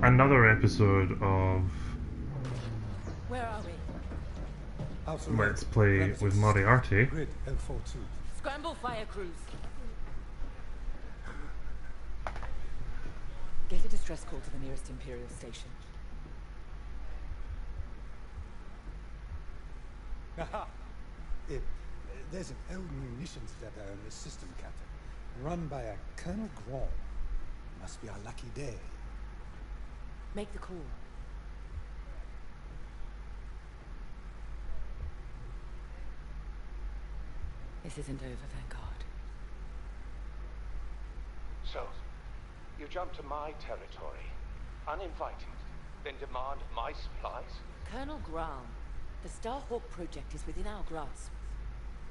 another episode of Where are we? Let's Play with Moriarty. Scramble fire crews. Get a distress call to the nearest Imperial station. There's an old munitions depot in this system, Captain, run by a Colonel Grom. Must be our lucky day. Make the call. This isn't over, thank God. So, you jump to my territory, uninvited, then demand my supplies? Colonel Graham, the Starhawk project is within our grasp.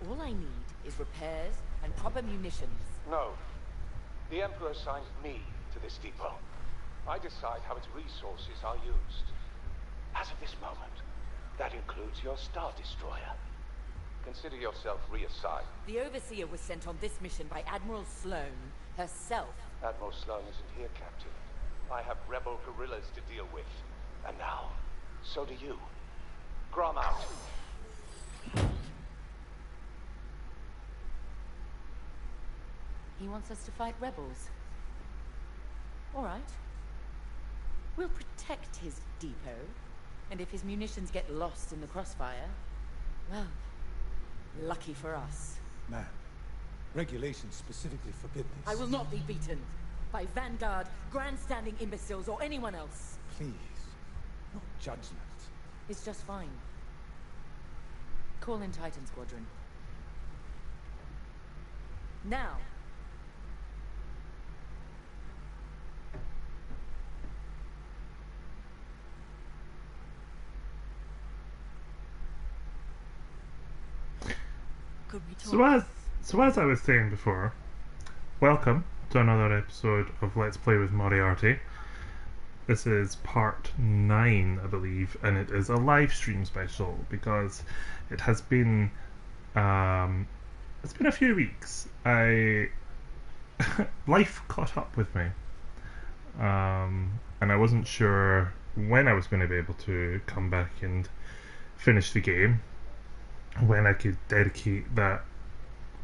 All I need is repairs and proper munitions. No. The Emperor assigned me to this depot. I decide how its resources are used. As of this moment, that includes your Star Destroyer. Consider yourself reassigned. The Overseer was sent on this mission by Admiral Sloane herself. Admiral Sloane isn't here, Captain. I have rebel guerrillas to deal with. And now, so do you. Grom out. He wants us to fight rebels. All right. We'll protect his depot, and if his munitions get lost in the crossfire, well, lucky for us. Man, regulations specifically forbid this. I will not be beaten by Vanguard, grandstanding imbeciles, or anyone else. Please, no judgment. It's just fine. Call in Titan Squadron. Now. So as I was saying before, welcome to another episode of Let's Play with Moriarty. This is part 9, I believe, and it is a live stream special because it has been it's been a few weeks. Life caught up with me, and I wasn't sure when I was going to be able to come back and finish the game, when I could dedicate that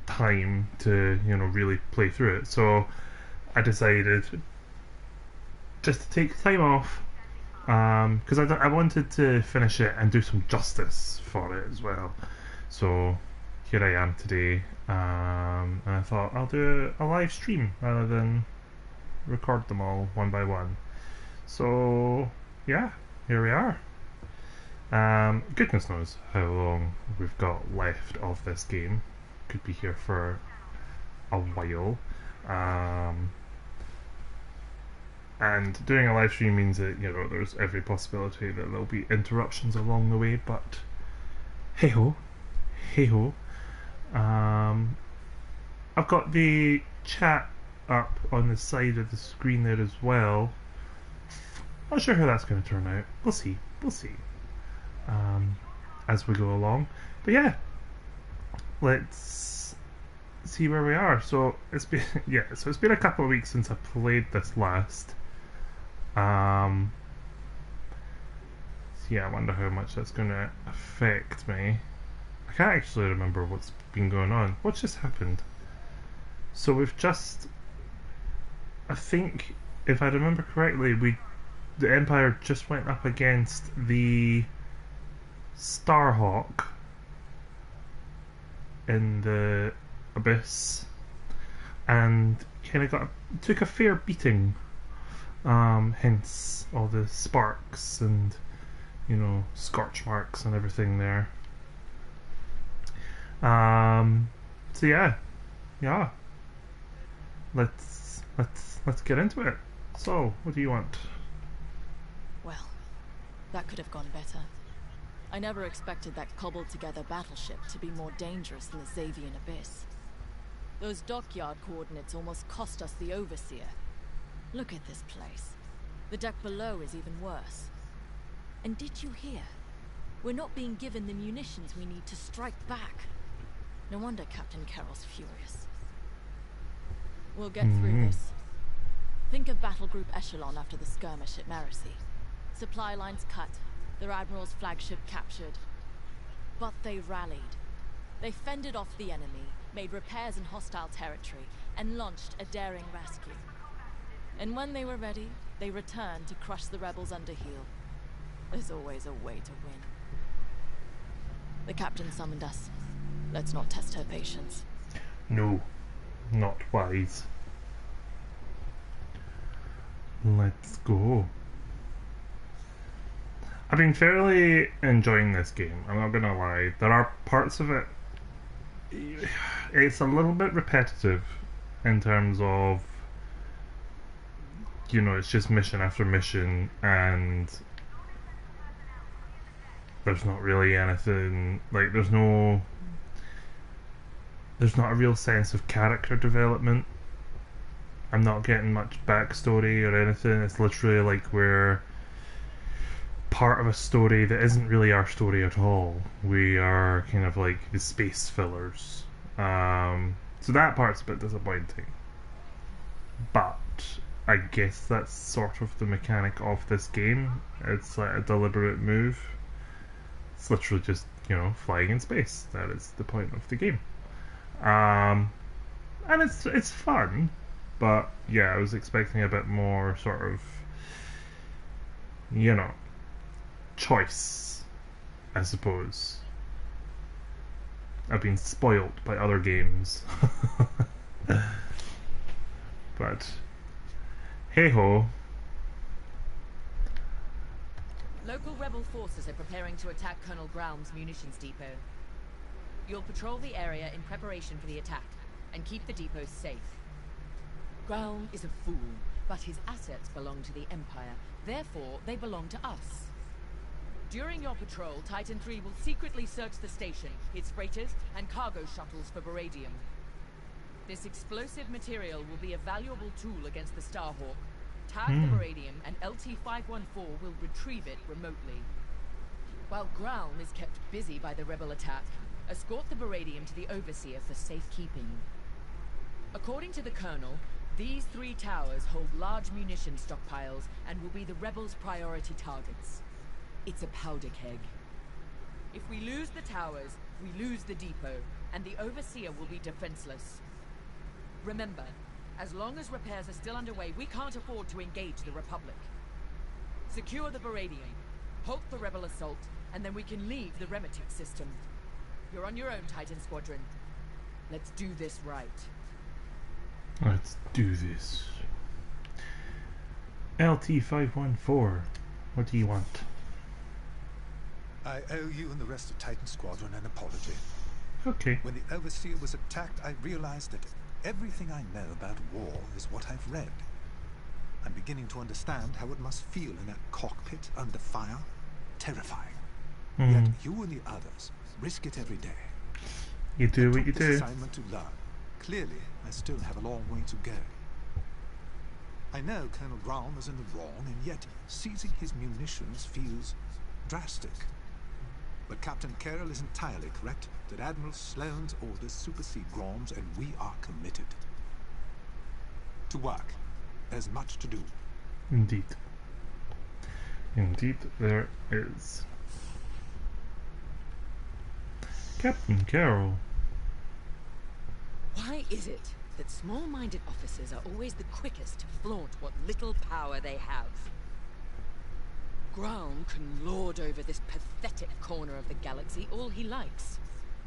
time to, you know, really play through it. So I decided just to take time off, because I wanted to finish it and do some justice for it as well. So here I am today, and I thought I'll do a live stream rather than record them all one by one. So yeah, here we are. Goodness knows how long we've got left of this game. Could be here for a while. And doing a live stream means that, you know, there's every possibility that there'll be interruptions along the way, but hey ho, hey ho. I've got the chat up on the side of the screen there as well. Not sure how that's going to turn out. We'll see. We'll see. As we go along, but yeah, let's see where we are. So it's been it's been a couple of weeks since I played this last. So yeah, I wonder how much that's going to affect me. I can't actually remember what's been going on. What just happened? So we've just, I think, if I remember correctly, the Empire just went up against the Starhawk in the abyss and kind of took a fair beating, hence all the sparks and, you know, scorch marks and everything there. So yeah, let's get into it. So what do you want? Well, that could have gone better. I never expected that cobbled-together battleship to be more dangerous than the Xavian Abyss. Those dockyard coordinates almost cost us the Overseer. Look at this place. The deck below is even worse. And did you hear? We're not being given the munitions we need to strike back. No wonder Captain Carroll's furious. We'll get through this. Think of Battle Group Echelon after the skirmish at Merici. Supply lines cut, their admiral's flagship captured. But they rallied. They fended off the enemy, made repairs in hostile territory, and launched a daring rescue. And when they were ready, they returned to crush the rebels under heel. There's always a way to win. The captain summoned us. Let's not test her patience. No, not wise. Let's go. I've been fairly enjoying this game, I'm not gonna lie. There are parts of it, it's a little bit repetitive in terms of, you know, it's just mission after mission and there's not really anything, like there's not a real sense of character development. I'm not getting much backstory or anything. It's literally like we're part of a story that isn't really our story at all. We are kind of like the space fillers. So that part's a bit disappointing. But I guess that's sort of the mechanic of this game. It's like a deliberate move. It's literally just, you know, flying in space. That is the point of the game. And it's fun. But yeah, I was expecting a bit more sort of, you know, choice, I suppose. I've been spoilt by other games. But hey ho. Local rebel forces are preparing to attack Colonel Graum's munitions depot. You'll patrol the area in preparation for the attack, and keep the depot safe. Graum is a fool, but his assets belong to the Empire. Therefore, they belong to us. During your patrol, Titan III will secretly search the station, its freighters, and cargo shuttles for Baradium. This explosive material will be a valuable tool against the Starhawk. Tag the Baradium, and LT-514 will retrieve it remotely. While Graum is kept busy by the rebel attack, escort the Baradium to the Overseer for safekeeping. According to the Colonel, these 3 towers hold large munition stockpiles and will be the rebels' priority targets. It's a powder keg. If we lose the towers, we lose the depot, and the Overseer will be defenseless. Remember, as long as repairs are still underway, we can't afford to engage the Republic. Secure the Baradium, halt the rebel assault, and then we can leave the Remetic system. You're on your own, Titan Squadron. Let's do this right. Let's do this. LT-514, what do you want? I owe you and the rest of Titan Squadron an apology. Okay. When the Overseer was attacked, I realized that everything I know about war is what I've read. I'm beginning to understand how it must feel in that cockpit under fire. Terrifying. Yet you and the others risk it every day. You do I what you took this do. assignment to learn. Clearly, I still have a long way to go. I know Colonel Graum is in the wrong, and yet seizing his munitions feels drastic. But Captain Carroll is entirely correct that Admiral Sloane's orders supersede Graum's, and we are committed. To work. There's much to do. Indeed. Indeed, there is. Captain Carroll. Why is it that small-minded officers are always the quickest to flaunt what little power they have? Graum can lord over this pathetic corner of the galaxy all he likes,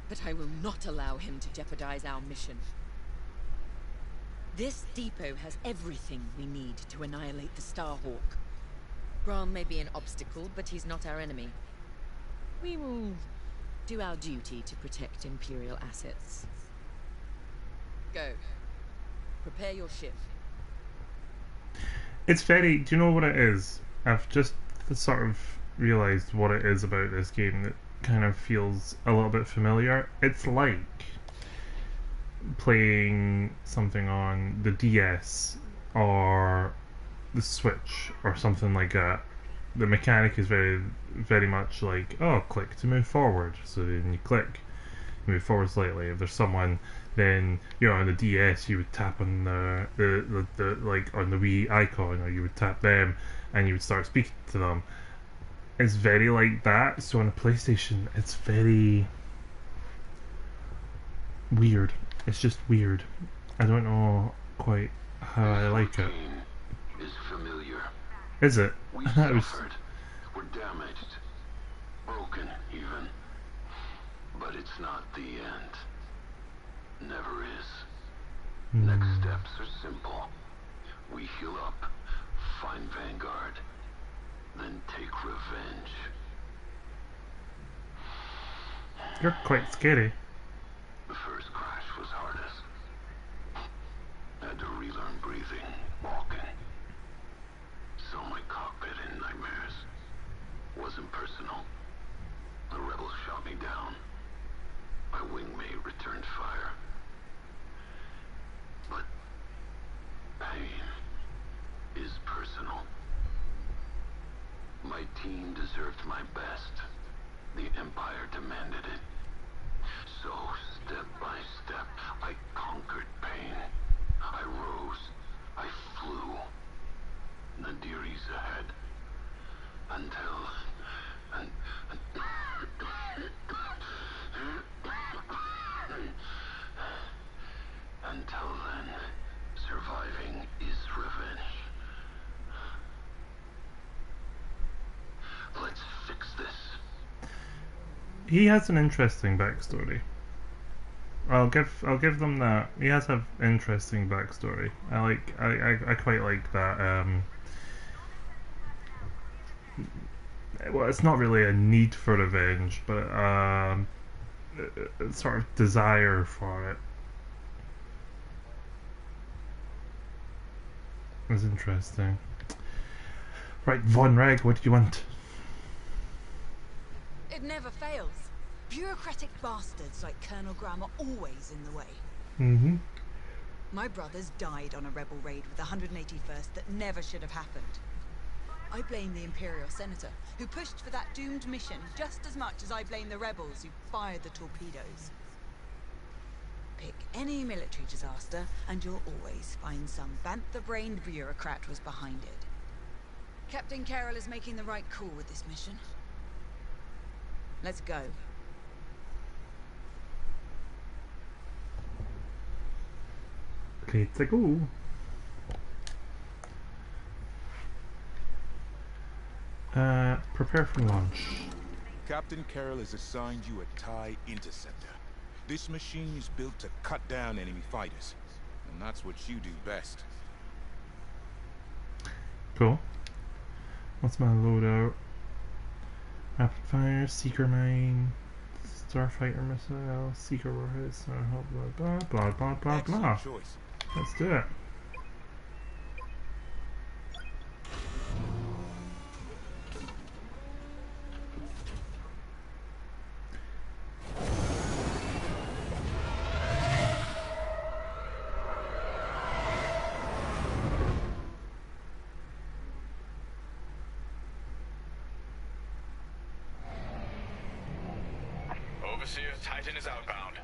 but I will not allow him to jeopardize our mission. This depot has everything we need to annihilate the Starhawk. Graum may be an obstacle, but he's not our enemy. We will do our duty to protect Imperial assets. Go. Prepare your ship. It's very... Do you know what it is? I've just sort of realised what it is about this game that kind of feels a little bit familiar. It's like playing something on the DS or the Switch or something like that. The mechanic is very, very much like, oh, click to move forward. So then you click. move forward slightly. If there's someone, then on the DS you would tap on the like on the Wii icon, or you would tap them, and you would start speaking to them. It's very like that. So on a PlayStation, it's very weird. It's just weird. I don't know quite how I like it. Is familiar. Is it? We I was. suffered. We're damaged. Broken, even. But it's not the end. Never is. Next steps are simple. We heal up, find Vanguard, then take revenge. You're quite scary. The first crash was hardest. Had to relearn breathing, walking. Saw my cockpit in nightmares. Wasn't personal. The rebels shot me down. My wingmate returned fire. But pain is personal. My team deserved my best. The Empire demanded it. So, step by step, I conquered pain. I rose. I flew. Nadiri's ahead. Until then, surviving is revenge. Let's fix this. He has an interesting backstory. I'll give them that. He has an interesting backstory. I quite like that. Well, it's not really a need for revenge, but a sort of desire for it. It's interesting. Right, Von Reg, what do you want? It never fails. Bureaucratic bastards like Colonel Graham are always in the way. Mm-hmm. My brothers died on a rebel raid with the 181st that never should have happened. I blame the Imperial Senator, who pushed for that doomed mission just as much as I blame the rebels who fired the torpedoes. Pick any military disaster, and you'll always find some bantha-brained bureaucrat was behind it. Captain Carroll is making the right call with this mission. Let's go. Let's go. Prepare for launch. Captain Carroll has assigned you a TIE Interceptor. This machine is built to cut down enemy fighters, and that's what you do best. Cool. What's my loadout? Rapid fire, seeker mine, starfighter missile, seeker warheads, blah blah blah blah blah blah. Choice. Let's do it. Overseer, Titan is outbound.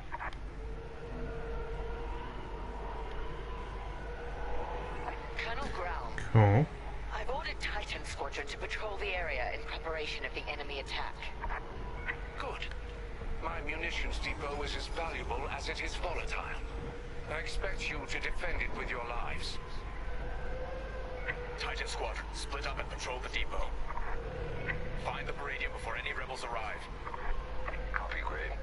Colonel Ground, Cool. I've ordered Titan Squadron to patrol the area in preparation of the enemy attack. Good. My munitions depot is as valuable as it is volatile. I expect you to defend it with your lives. Titan Squadron, split up and patrol the depot. Find the Meridian before any rebels arrive. Copy, Gray.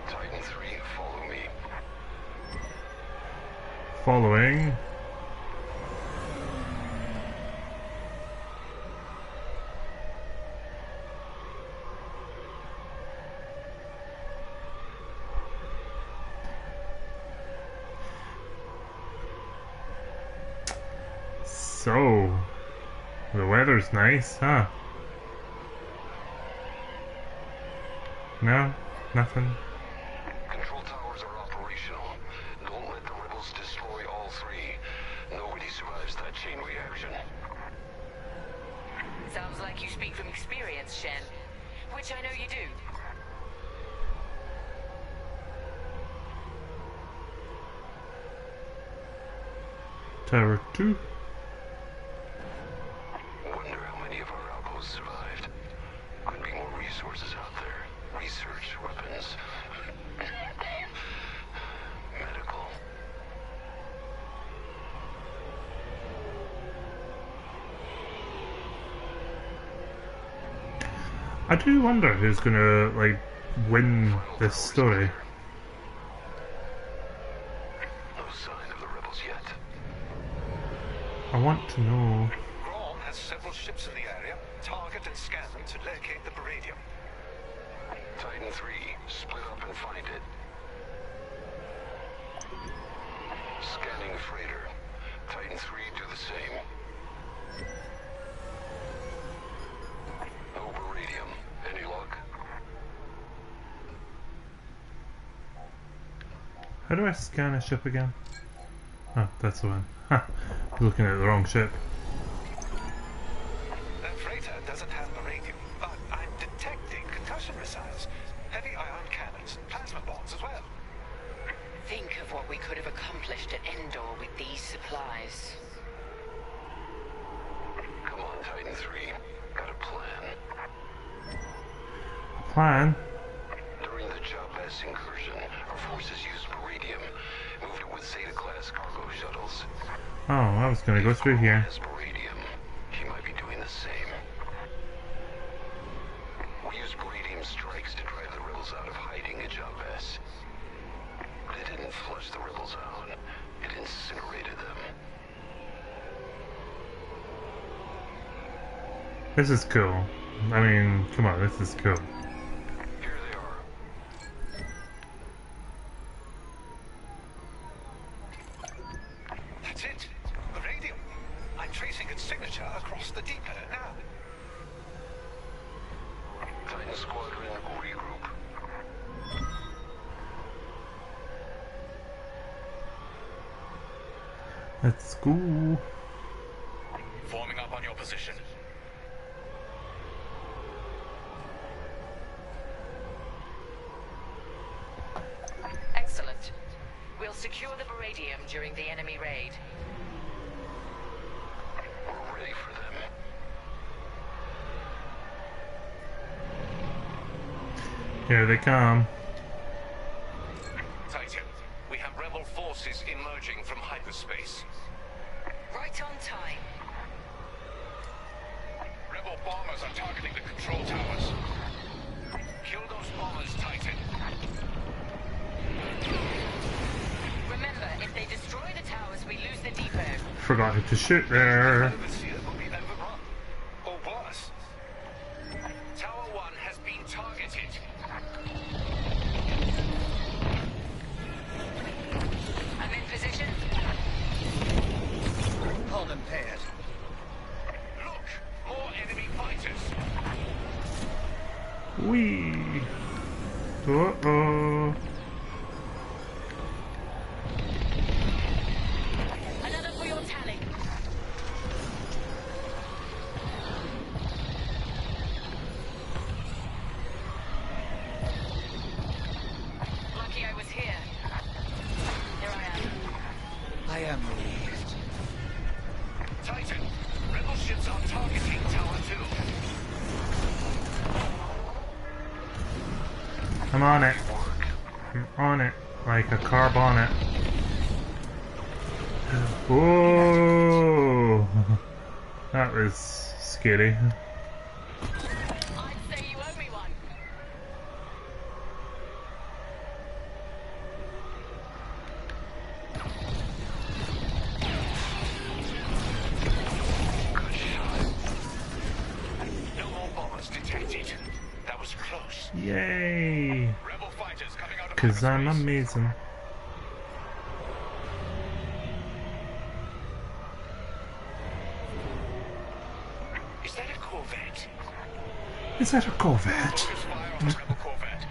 Titan 3, follow me. Following. So, the weather's nice, huh? No? Nothing? Control towers are operational. Don't let the rebels destroy all three. Nobody survives that chain reaction. Sounds like you speak from experience, Shen. Which I know you do. Tower 2. Wonder how many of our outposts survived. Could be more resources out there. Research, weapons, medical. I do wonder who's gonna like win this story. No sign of the rebels yet. I want to know. Braun has several ships in the area. Target and scan them to locate the Baradium. Titan 3, split up and find it. Scanning freighter. Titan 3, do the same. No Baradium. Any luck? How do I scan a ship again? Oh, that's the one. Ha! You're looking at the wrong ship. That freighter doesn't have Baradium, but I'm detecting concussion missiles, heavy ion cannons, plasma bombs as well. Think of what we could have accomplished at Endor with these supplies. Come on, Titan 3. Got a plan. Plan? During the Jabez incursion, our forces used Baradium. Moved it with Zeta-class cargo shuttles. Oh, I was gonna go through here. Has Baradium. He might be doing the same. We used Baradium strikes to drive the rebels out of hiding at Jabez. But it didn't flush the rebels out. It incinerated them. This is cool. I mean, come on, this is cool. Here they are. That's it. Baradium. I'm tracing its signature across the depot now. Titan Squadron, regroup. Let's go. Forming up on your position. Excellent. We'll secure the Baradium during the enemy raid. We're ready for them. Here they come. Titan, we have rebel forces emerging from hyperspace. Right on time. Rebel bombers are targeting the control towers. Kill those bombers, Titan. Remember, if they destroy the towers, we lose the depot. Forgot to shoot there. Overseer will be overrun. Or worse. Tower 1 has been targeted. I'm in position. Hull impaired. Look! More enemy fighters. Wee. Uh-oh. Another for your tally. Lucky I was here. Here I am. I am relieved. Titan, rebel ships are targeting Tower 2. I'm on it. I'm on it. Like a car bonnet. Whoa! That was scary. I'd say you owe me one. No more bombers detected. That was close. Yay! Rebel fighters coming out of Cause I'm hyperspace. amazing. Is that a Corvette? Is that a Corvette? Focus fire on the rebel corvette.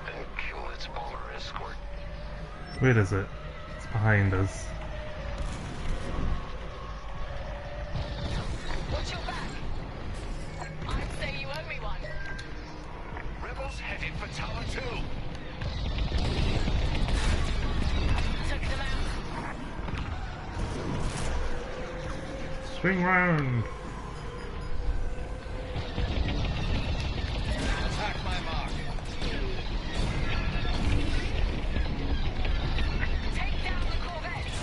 And kill its bomber escort. Where is it? It's behind us. Watch your back. I'd say you owe me one. Rebels headed for Tower 2. Took them out. Swing round. Attack my mark. Take down the corvette!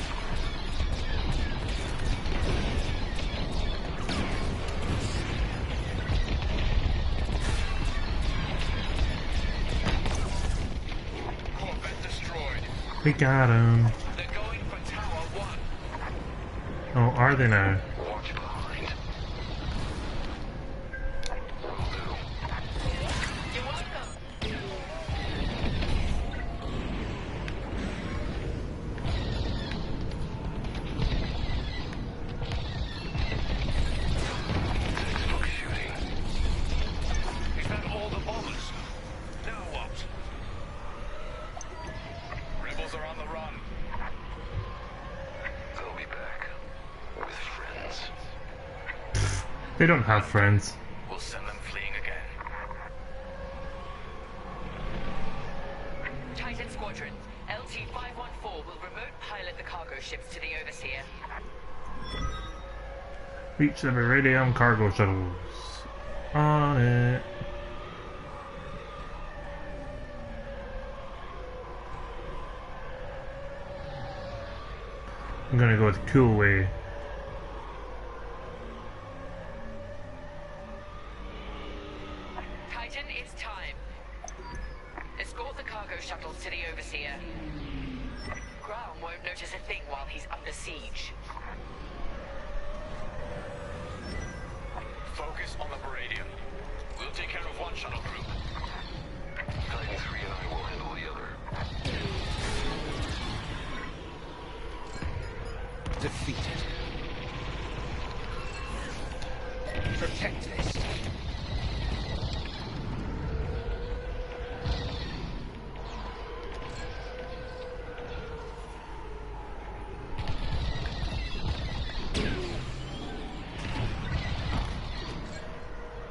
Corvette destroyed. We got him. They're going for Tower 1. Oh, are they now? Watch behind. Will do. You're welcome! Textbook shooting. Is that all the bombers? Now what? Rebels are on the run. They'll be back. With friends. They don't have friends. We'll send them fleeing again. Titan Squadron, LT-514 will remote pilot the cargo ships to the Overseer. Reach the Meridian cargo shuttles. On it. I'm gonna go the cool way. Titan, it's time. Escort the cargo shuttles to the Overseer. Graham won't notice a thing while he's under siege. Focus on the Meridian. We'll take care of one shuttle group. Titan 3 and I will handle the other. Defeated. Protect this.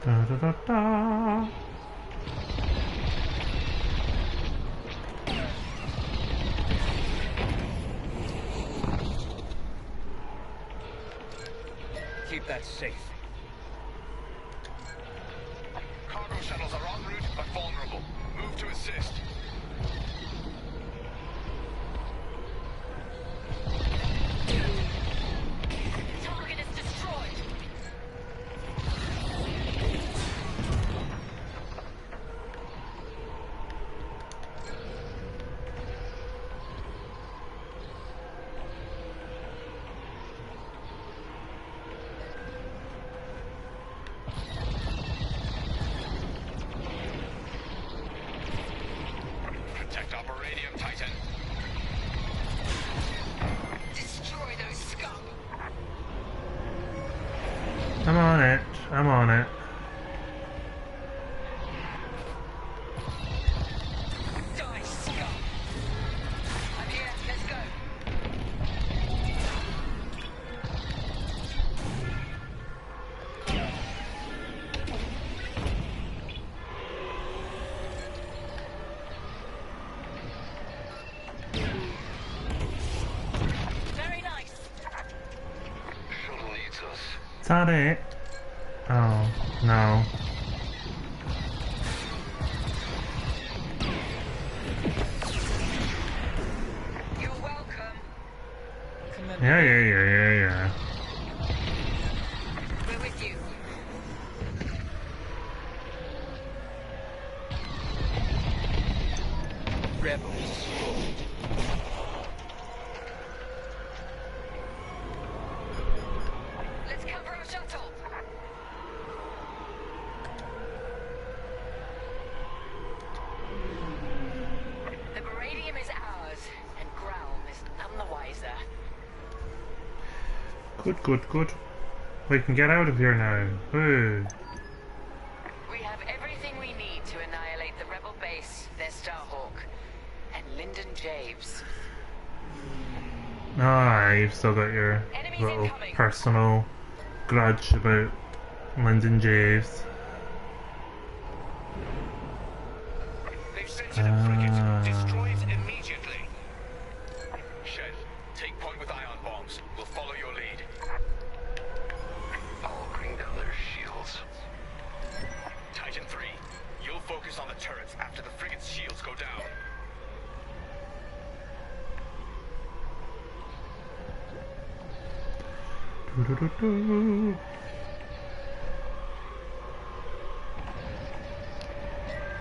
Da da da da. Keep that safe. Cargo shuttles are en route but vulnerable. Move to assist. Target is destroyed! Protect Operadium, Titan. Destroy those scum! I'm on it. I'm on it. Die, scum! I'm here, let's go! Very nice! Shuttle needs us. Is that it? Oh, no. You're welcome. Yeah. We're with you. Rebels. Let's cover our shuttle. The Meridium is ours, and Ground is none the wiser. Good. We can get out of here now. Woo. We have everything we need to annihilate the rebel base, their Starhawk, and Lyndon Javes. Ah, you've still got your Enemies little incoming. personal grudge about Lyndon Javes. They've sent in a frigate. Destroy it immediately. Shed, take point with ion bombs. We'll follow your lead. Do-do-do-do.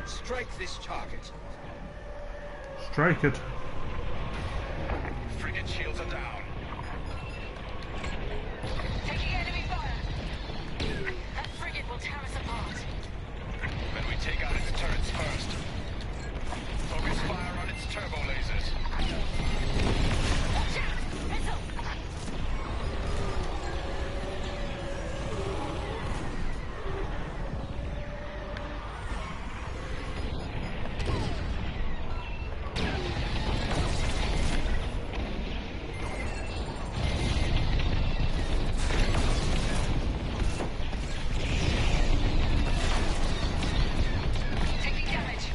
Strike this target. Strike it. Frigate shields are down. Taking enemy fire! That frigate will tear us apart. Then we take out its turrets first. Focus fire on its turbo lasers. Watch out! Missile! Taking damage.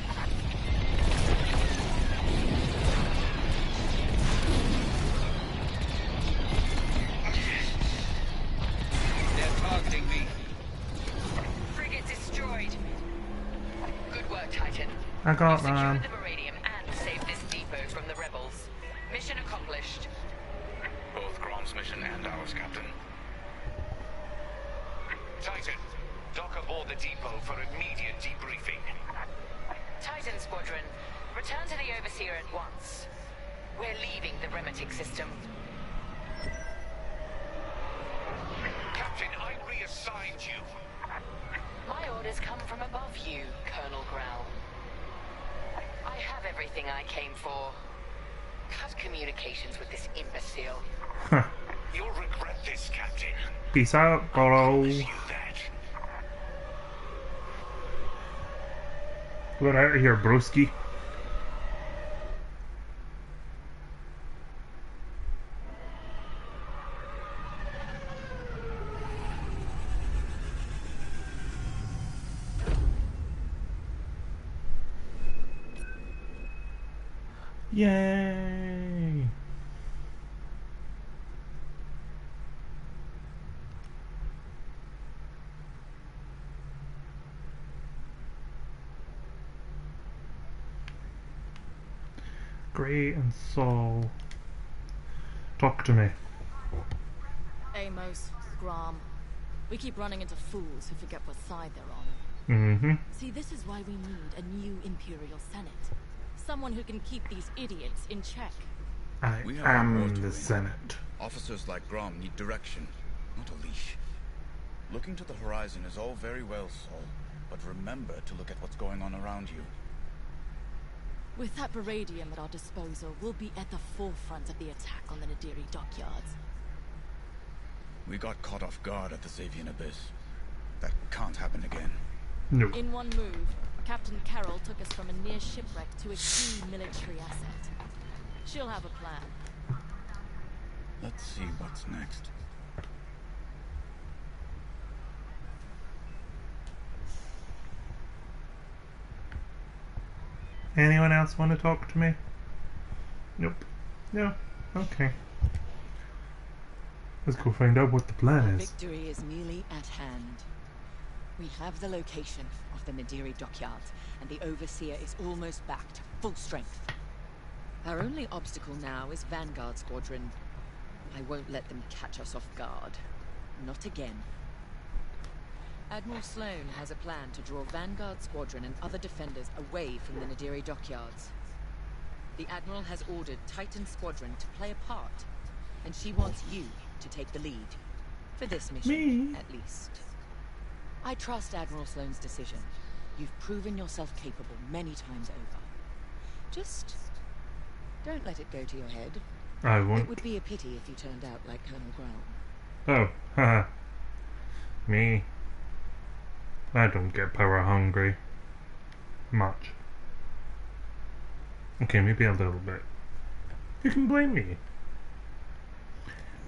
They're targeting me. Frigate destroyed. Good work, Titan. I got Secured man. the Meridium and saved this depot from the rebels. Mission accomplished. Both Grom's mission and ours, Captain. Titan, dock aboard the depot for immediate debriefing. Titan Squadron, return to the Overseer at once. We're leaving the Remetic system. Captain, I reassigned you. My orders come from above you, Colonel Grau. I have everything I came for. Cut communications with this imbecile. Huh. You'll regret this, Captain. Peace out, I bro. promise you that. Get out of here, broski. Yay! Gray and Saul. Talk to me. Amos, Grom. We keep running into fools who forget what side they're on. Mm-hmm. See, this is why we need a new Imperial Senate. Someone who can keep these idiots in check. I We have our war am to the win. Senate. Officers like Grom need direction, not a leash. Looking to the horizon is all very well, Saul, but remember to look at what's going on around you. With that Meridium at our disposal, we'll be at the forefront of the attack on the Nadiri dockyards. We got caught off guard at the Xavian Abyss. That can't happen again. No. In one move, Captain Carroll took us from a near shipwreck to a key military asset. She'll have a plan. Let's see what's next. Anyone else want to talk to me? Nope. No. Okay. Let's go find out what the plan is. Victory is nearly at hand. We have the location of the Nadiri dockyards, and the Overseer is almost back to full strength. Our only obstacle now is Vanguard Squadron. I won't let them catch us off guard. Not again. Admiral Sloane has a plan to draw Vanguard Squadron and other defenders away from the Nadiri dockyards. The Admiral has ordered Titan Squadron to play a part, and she wants you to take the lead. For this mission, at least. I trust Admiral Sloane's decision. You've proven yourself capable many times over. Just don't let it go to your head. I It won't. would be a pity if you turned out like Colonel Grau. Oh, haha. Me. I don't get power hungry. Much. Okay, maybe a little bit. You can blame me.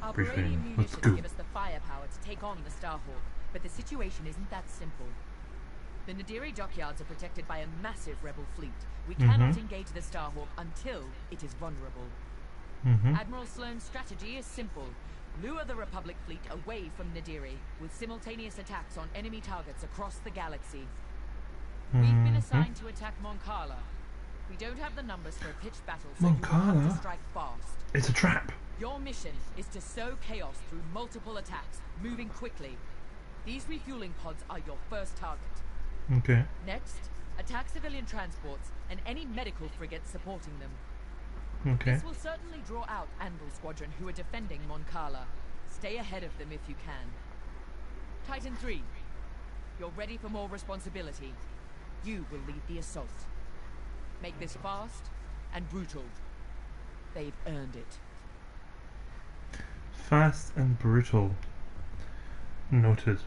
Our Briefing. Beryllium Let's munitions go. give us the firepower to take on the Starhawk, but the situation isn't that simple. The Nadiri dockyards are protected by a massive rebel fleet. We cannot engage the Starhawk until it is vulnerable. Admiral Sloane's strategy is simple. Lure the Republic fleet away from Nadiri, with simultaneous attacks on enemy targets across the galaxy. We've been assigned to attack Moncala. We don't have the numbers for a pitched battle, so you will have Moncala? to strike fast. It's a trap. Your mission is to sow chaos through multiple attacks, moving quickly. These refueling pods are your first target. Okay. Next, attack civilian transports and any medical frigates supporting them. Okay. This will certainly draw out Anvil Squadron who are defending Mon Cala. Stay ahead of them if you can. Titan 3, you're ready for more responsibility. You will lead the assault. Make this fast and brutal. They've earned it. Fast and brutal. Noted.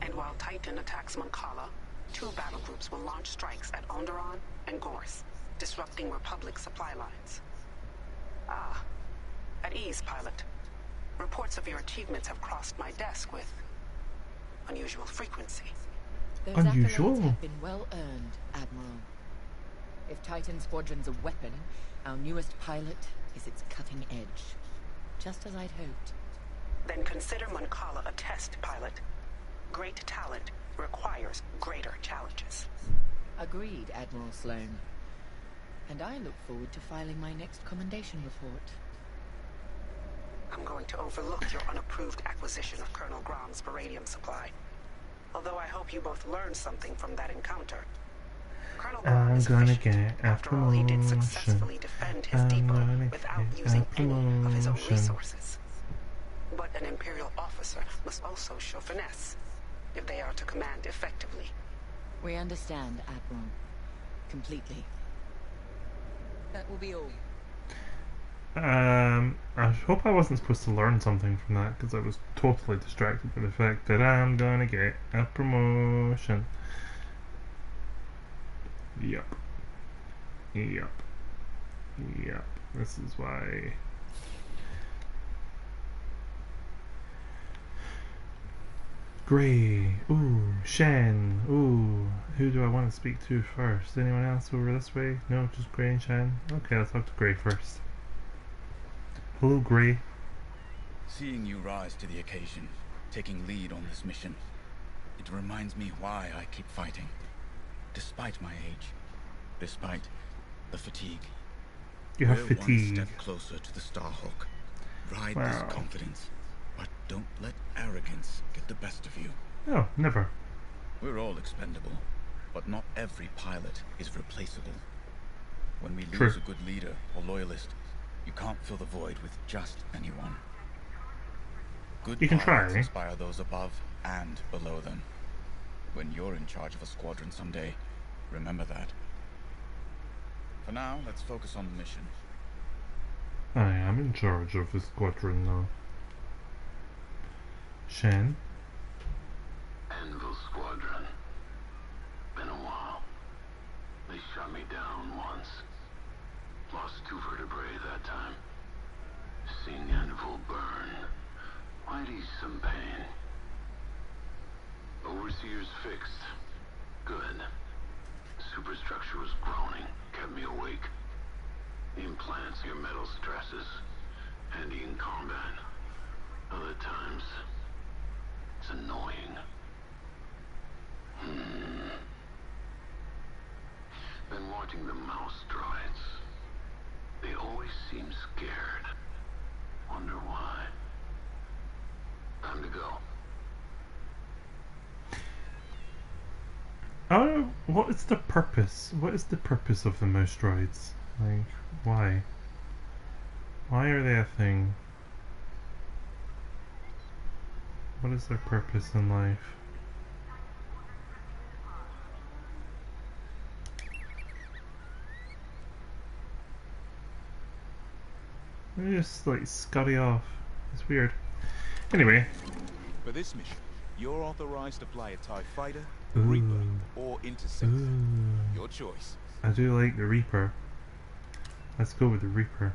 And while Titan attacks Mon Cala, 2 battle groups will launch strikes at Onderon and Gorse, disrupting Republic supply lines. Ah, at ease, pilot. Reports of your achievements have crossed my desk with unusual frequency. Those Unusual? accolades have been well earned, Admiral. If Titan Squadron's a weapon, our newest pilot is its cutting edge. Just as I'd hoped. Then consider Mon Cala a test, pilot. Great talent requires greater challenges. Agreed, Admiral Sloane. And I look forward to filing my next commendation report. I'm going to overlook your unapproved acquisition of Colonel Grom's uranium supply. Although I hope you both learned something from that encounter. Colonel Grom is efficient. After all, he did successfully defend his depot without using any of his own resources. But an Imperial officer must also show finesse if they are to command effectively. We understand, Admiral. Completely. That will be all. I hope I wasn't supposed to learn something from that, because I was totally distracted by the fact that I'm gonna get a promotion. Yup. Yup. Yup. This is why. Gray. Ooh. Shen. Ooh. Who do I want to speak to first? Anyone else over this way? No, just Gray and Shen? Okay, let's talk to Gray first. Hello, Gray. Seeing you rise to the occasion, taking lead on this mission, it reminds me why I keep fighting. Despite my age, despite the fatigue. You have We're fatigue. one step closer to the Starhawk. Ride Wow. this confidence, but don't let arrogance get the best of you. Oh, never. We're all expendable, but not every pilot is replaceable. When we True. lose a good leader or loyalist, you can't fill the void with just anyone. Good You can pilots try. inspire those above and below them. When you're in charge of a squadron someday, remember that. For now, let's focus on the mission. I am in charge of the squadron now. Shen? Anvil Squadron. Been a while. They shot me down once. Lost 2 vertebrae that time. Seeing Anvil burn might ease some pain. Overseer's fixed. Good. Superstructure was groaning, kept me awake. The implants hear metal stresses. Handy in combat. Other times, it's annoying. Been watching the mouse droids. They always seem scared. Wonder why. Time to go. Oh, what is the purpose? What is the purpose of the mouse droids? Like, why? Why are they a thing? What is their purpose in life? They just like scurry off. It's weird. Anyway. For this mission, you're authorized to fly a TIE fighter, Ooh. Reaper, or Interceptor. Ooh. Your choice. I do like the Reaper. Let's go with the Reaper.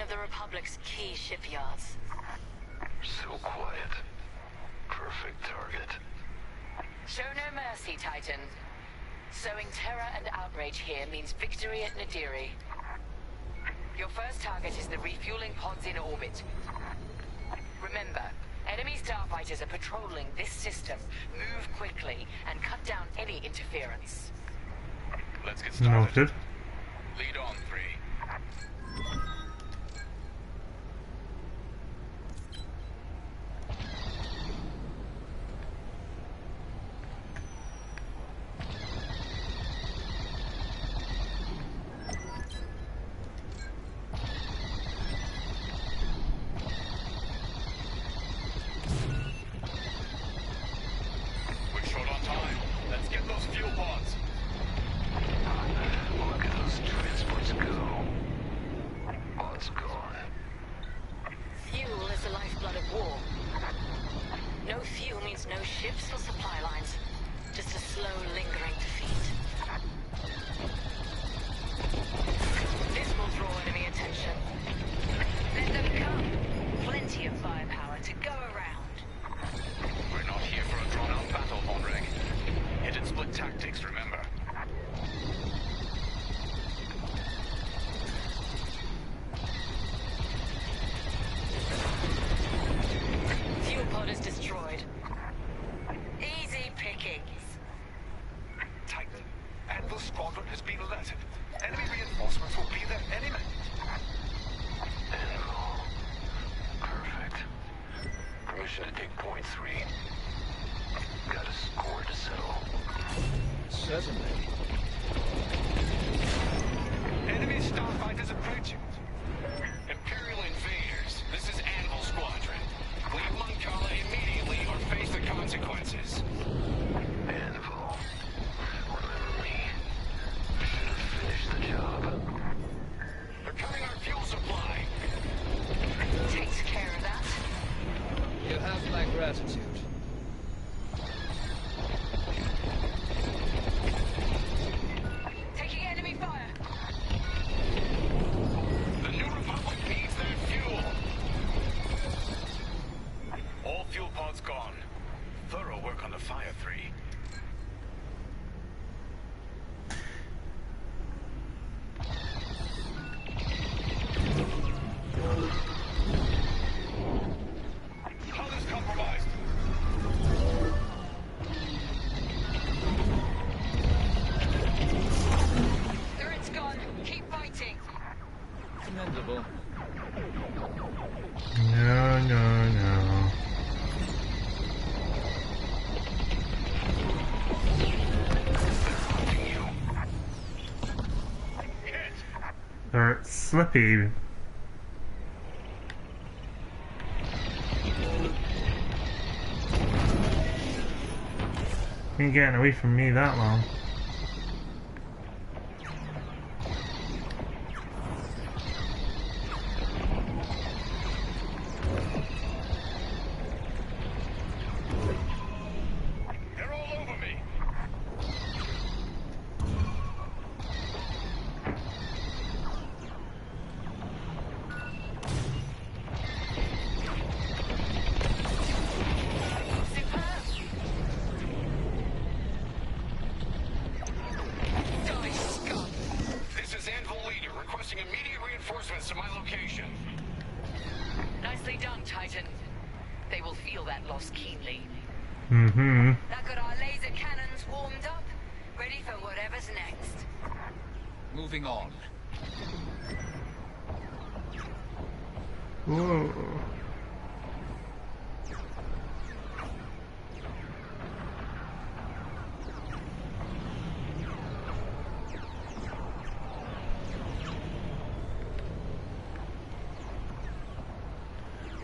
of the Republic's key shipyards. So quiet. Perfect target. Show no mercy, Titan. Sowing terror and outrage here means victory at Nadiri. Your first target is the refueling pods in orbit. Remember, enemy starfighters are patrolling this system. Move quickly and cut down any interference. Let's get started. Noted. Lead on, 3. Squadron has been alerted. Enemy reinforcements will be there any minute. Perfect. Permission to take point 3. Got a score to settle. Certainly. Enemy starfighters approaching. Imperial invaders, this is Anvil Squadron. Leave Moncala immediately or face the consequences. Anvil. Remember me. Should have finished the job. They're cutting our fuel supply. Takes care of that. You have my gratitude. Taking enemy fire. The New Republic needs that fuel. All fuel pods gone. Thorough work on the Fire 3. Hull is compromised. Turret's gone. Keep fighting. Commendable. No, no, no. They're slippy. Ain't getting away from me that long. They're all over me. This is Anvil Leader requesting immediate reinforcements to my location. Nicely done, Titan. They will feel that loss keenly. Mm-hmm. That got our laser cannons warmed up, ready for whatever's next. Moving on. Whoa.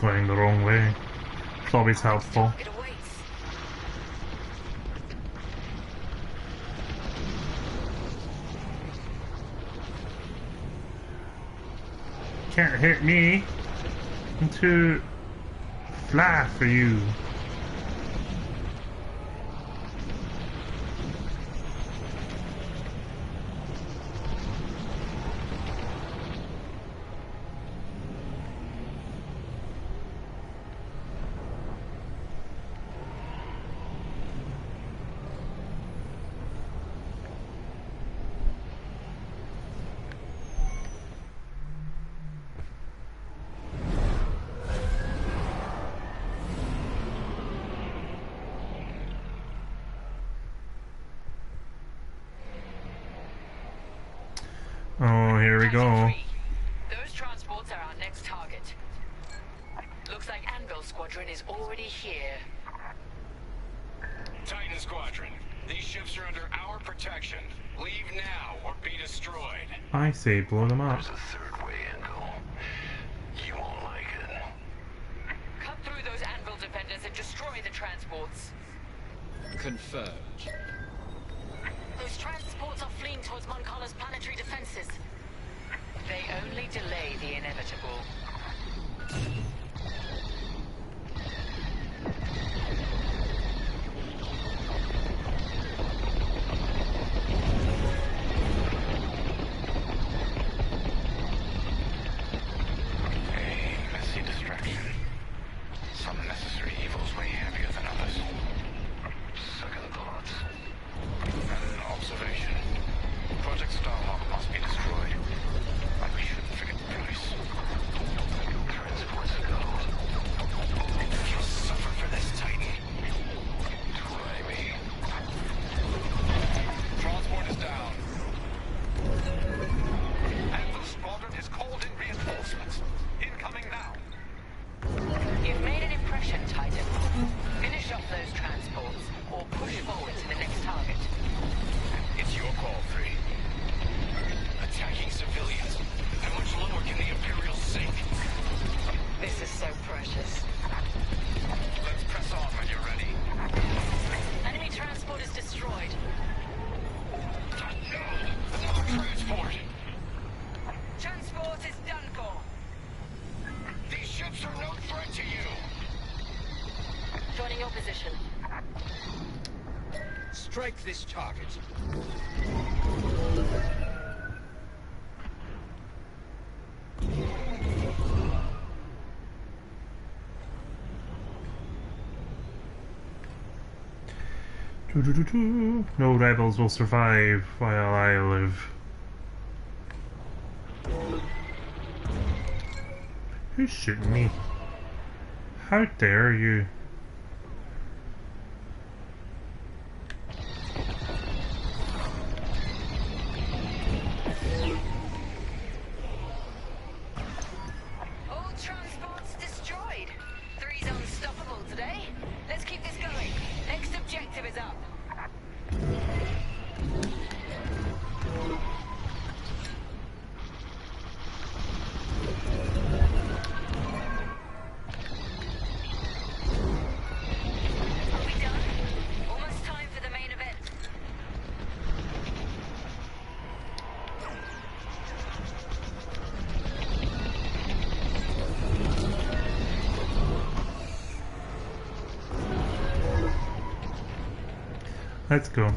Going the wrong way. It's always helpful. It awaits. Can't hit me. I'm too fly for you. here we go. Titan 3. Those transports are our next target. Looks like Anvil Squadron is already here. Titan Squadron, these ships are under our protection. Leave now or be destroyed. I say blow them up. There's a third way, Anvil. You won't like it. Cut through those Anvil defenders and destroy the transports. Confirmed. Those transports are fleeing towards Moncala's planetary defenses. They only delay the inevitable. A messy distraction. Some necessary evils weigh heavier than others. Second thoughts. An observation. Project Starhawk must be destroyed. But we shouldn't forget the price. Transports ago. You'll suffer for this, Titan. Try me. Transport is down. Anvil Squadron has called in reinforcements. Incoming now. You've made an impression, Titan. Finish off those transports, or push forward to the next target. It's your call, 3. Attacking civilians. How much lower can the Imperials sink? This is so precious. Let's press on when you're ready. Enemy transport is destroyed. Transport! Transport is done for. These ships are no threat to you! Joining your position. Strike this target. No rebels will survive while I live. Who's shooting me? How dare you? All transports destroyed. 3's unstoppable today. Let's keep this going. Next objective is up. Are we done? Almost time for the main event. Let's go.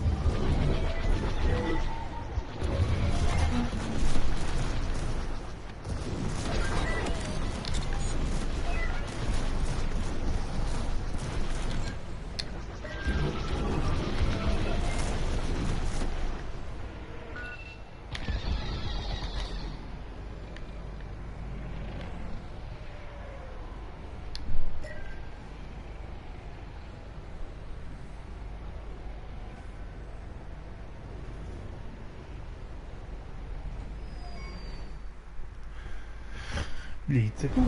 Let's go.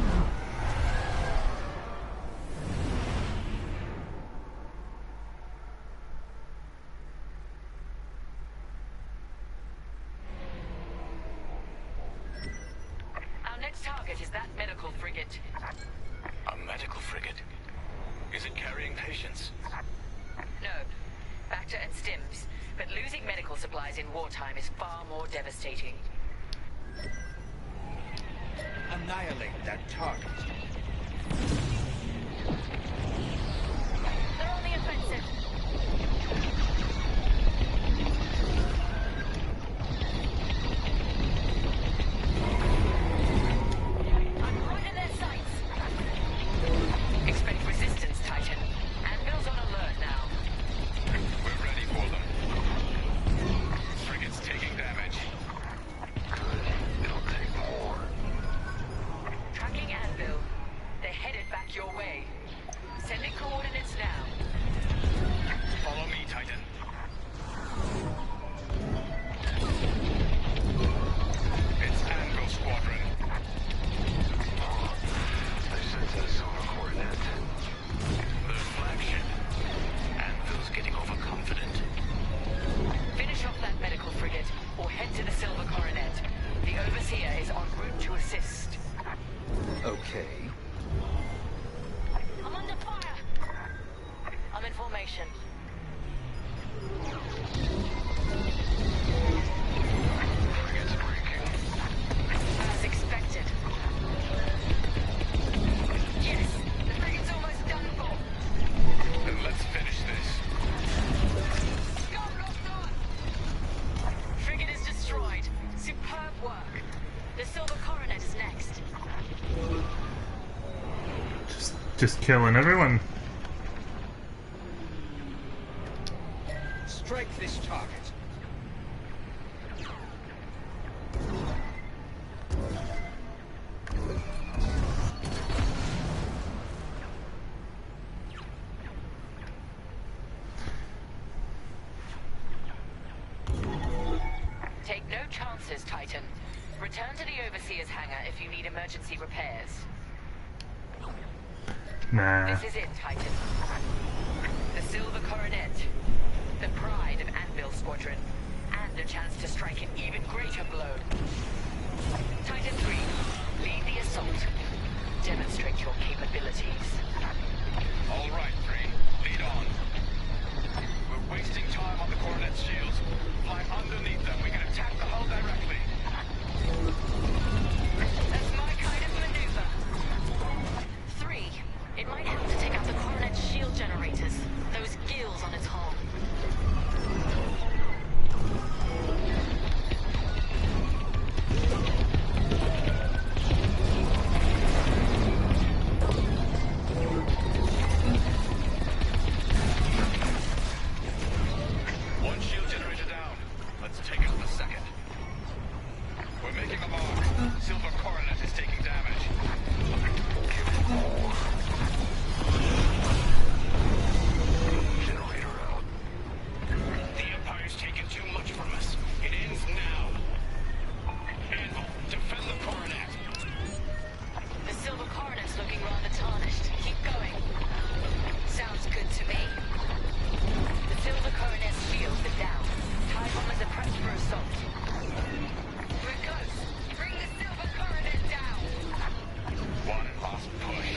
Our next target is that medical frigate. A medical frigate? Is it carrying patients? No. Bacta and stims. But losing medical supplies in wartime is far more devastating. Annihilate that target. They're on the offensive. I'm right in their sights. Expect resistance, Titan. Anvil's on alert now. We're ready for them. Frigate's taking damage. Good. It'll take more. Tracking Anvil. Okay. I'm under fire! I'm in formation. Target's breaking. As expected. Yes! The frigate's almost done for! Then let's finish this. Scum locked on! Frigate is destroyed. Superb work. The Silver Coronet is next. Just killing everyone. Strike this target. Take no chances, Titan. Return to the Overseer's hangar if you need emergency repairs. Nah. This is it, Titan. The Silver Coronet. The pride of Anvil Squadron. And a chance to strike an even greater blow. Titan 3, lead the assault. Demonstrate your capabilities. All right, 3. Lead on. We're wasting time on the Coronet's shields. Fly underneath them. We can attack the hull directly. That's my kind of maneuver. 3, it might help to take out the Coronet's shield generators. Those gills on its hull. One shield generator down. Let's take out the second. We're making a mark. Silver Coronet is taking damage. Generator out. The Empire's taken too much from us. It ends now. Anvil, defend the Coronet. The Silver Coronet's looking rather tarnished. Keep going. Sounds good to me. The Silver Coronet's shields are down. TIE bombers are prepped for assault. We're close. Bring the Silver Coronet down. One last push.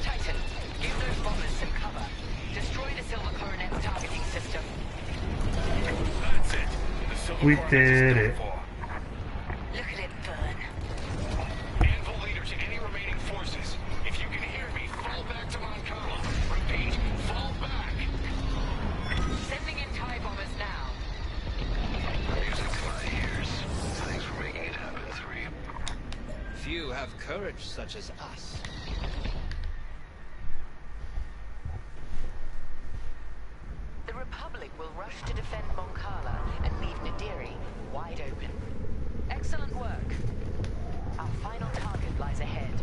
Titan, give those bombers some cover. Destroy the Silver Coronet's targeting system. That's it. The Silver We Coronet's did done it. for. Look at it burn. Anvil leader to any remaining forces. If you can hear me, fall back to Moncala. Repeat, fall back. Sending in TIE bombers now. Music to my ears. Thanks for making it happen, 3. Few have courage such as us. The Republic will rush to defend Moncala and leave Nadiri wide open. Excellent work. Our final target lies ahead.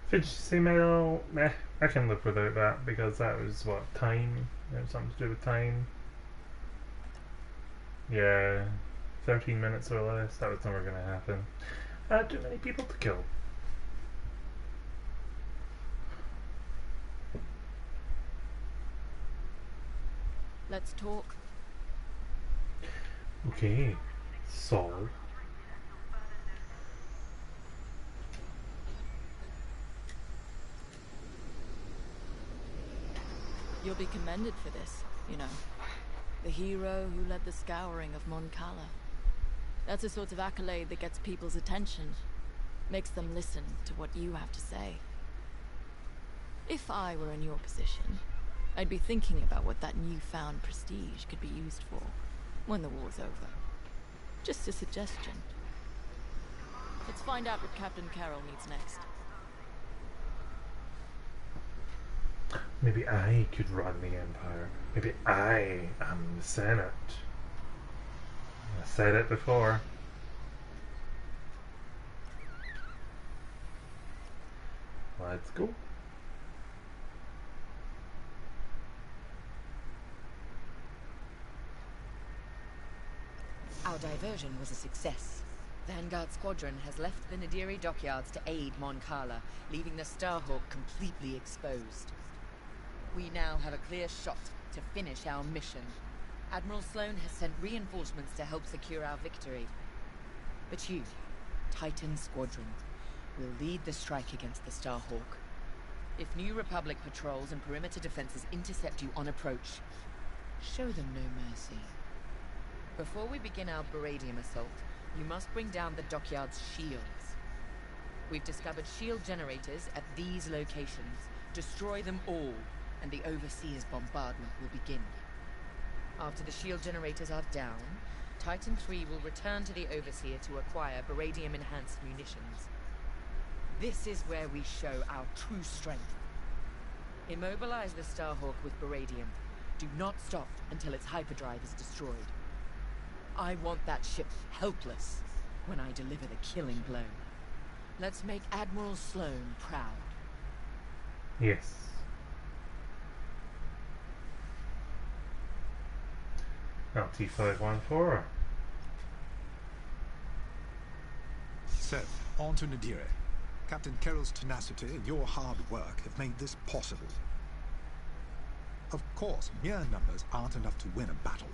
Fidgety mail, meh, I can live without that because that was what, time? It was something to do with time. Yeah, 13 minutes or less, that was never going to happen. Too many people to kill. Let's talk. Okay, so You'll be commended for this, you know. The hero who led the scouring of Moncala. That's a sort of accolade that gets people's attention. Makes them listen to what you have to say. If I were in your position, I'd be thinking about what that newfound prestige could be used for when the war's over. Just a suggestion. Let's find out what Captain Carroll needs next. maybe I could run the Empire. Maybe I am the Senate. I said it before. Let's go. Our diversion was a success. Vanguard Squadron has left the Nadiri dockyards to aid Moncala, leaving the Starhawk completely exposed. We now have a clear shot to finish our mission. Admiral Sloane has sent reinforcements to help secure our victory. But you, Titan Squadron, will lead the strike against the Starhawk. If New Republic patrols and perimeter defenses intercept you on approach, show them no mercy. Before we begin our Baradium assault, you must bring down the dockyard's shields. We've discovered shield generators at these locations. Destroy them all, and the Overseer's bombardment will begin. After the shield generators are down, Titan 3 will return to the Overseer to acquire Baradium-enhanced munitions. This is where we show our true strength. Immobilize the Starhawk with Baradium. Do not stop until its hyperdrive is destroyed. I want that ship helpless when I deliver the killing blow. Let's make Admiral Sloane proud. Yes. LT-514. So, on to Nadiri. Captain Carroll's tenacity and your hard work have made this possible. Of course, mere numbers aren't enough to win a battle.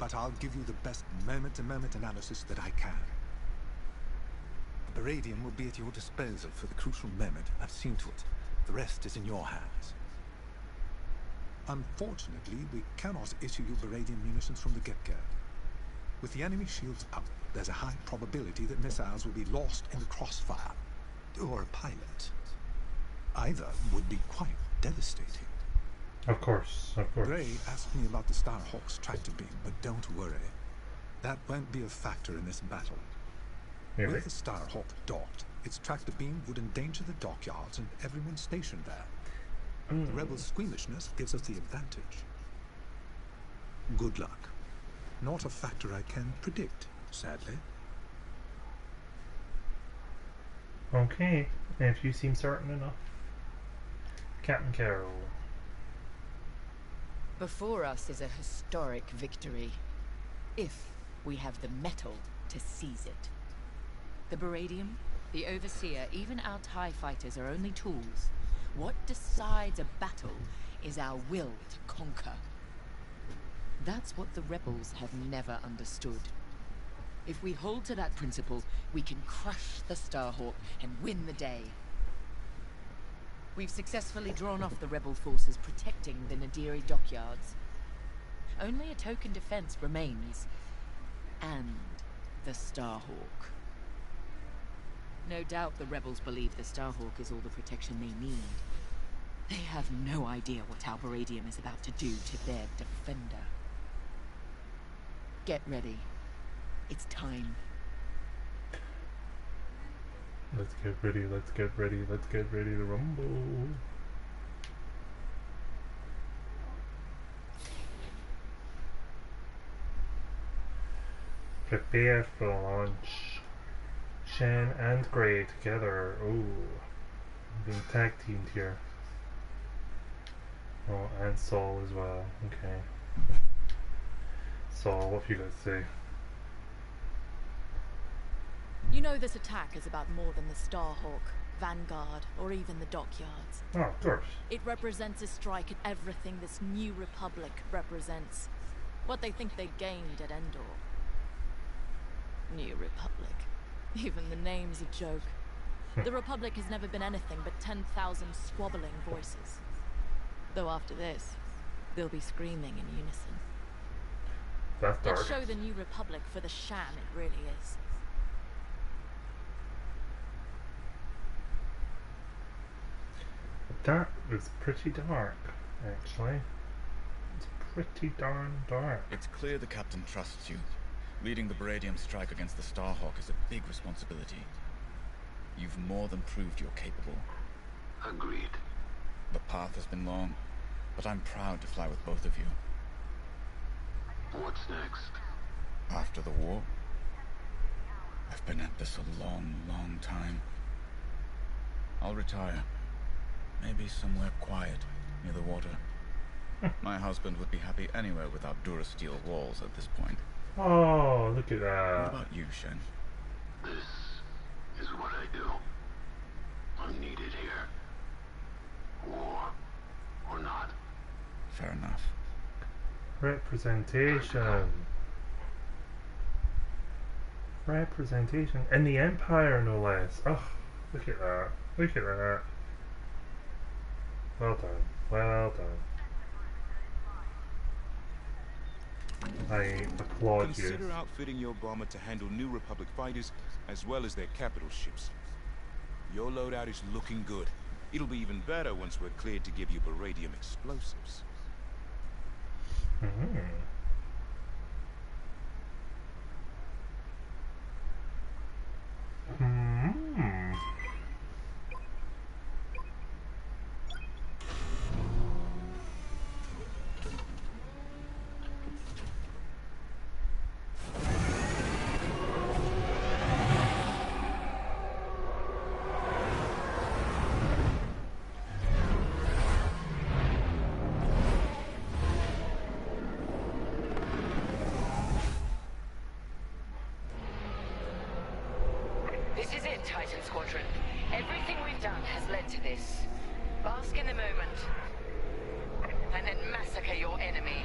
But I'll give you the best moment-to-moment analysis that I can. The Baradium will be at your disposal for the crucial moment. I've seen to it. The rest is in your hands. Unfortunately, we cannot issue you Baradium munitions from the get-go. With the enemy shields up, there's a high probability that missiles will be lost in the crossfire. Or a pilot. Either would be quite devastating. Of course, of course. Gray asked me about the Starhawk's tractor beam, but don't worry. That won't be a factor in this battle. Really? With the Starhawk docked, its tractor beam would endanger the dockyards and everyone stationed there. The rebels' squeamishness gives us the advantage. Good luck. Not a factor I can predict, sadly. Okay, if you seem certain enough. Captain Carroll. Before us is a historic victory, if we have the mettle to seize it. The Baradium, the Overseer, even our TIE fighters are only tools. What decides a battle is our will to conquer. That's what the rebels have never understood. If we hold to that principle, we can crush the Starhawk and win the day. We've successfully drawn off the rebel forces protecting the Nadiri dockyards. Only a token defense remains. And the Starhawk. No doubt the rebels believe the Starhawk is all the protection they need. They have no idea what our Baradium is about to do to their defender. Get ready. It's time. Let's get ready, let's get ready, let's get ready to rumble. Prepare for launch. Shan and Gray together. Ooh. Being tag teamed here. Oh, and Saul as well. Okay. Saul, what have you guys say? You know this attack is about more than the Starhawk, Vanguard, or even the dockyards. Oh, of course. It represents a strike at everything this new Republic represents. What they think they gained at Endor. New Republic. Even the name's a joke. The Republic has never been anything but 10,000 squabbling voices. Though after this, they'll be screaming in unison. That's dark. Let's show the New Republic for the sham it really is. That is pretty dark, actually. It's pretty darn dark. It's clear the captain trusts you. Leading the Baradium strike against the Starhawk is a big responsibility. You've more than proved you're capable. Agreed. The path has been long, but I'm proud to fly with both of you. What's next? After the war? I've been at this a long, long time. I'll retire. Maybe somewhere quiet, near the water. My husband would be happy anywhere without Durasteel walls at this point. Oh, look at that. What about you, Shen? This is what I do. I'm needed here. War or not. Fair enough. Representation. Representation in the Empire, no less. Oh, look at that! Look at that! Well done. Well done. I applaud you. Consider outfitting your bomber to handle New Republic fighters as well as their capital ships. Your loadout is looking good. It'll be even better once we're cleared to give you beradium explosives. This is it, Titan Squadron. Everything we've done has led to this. Bask in the moment. And then massacre your enemy.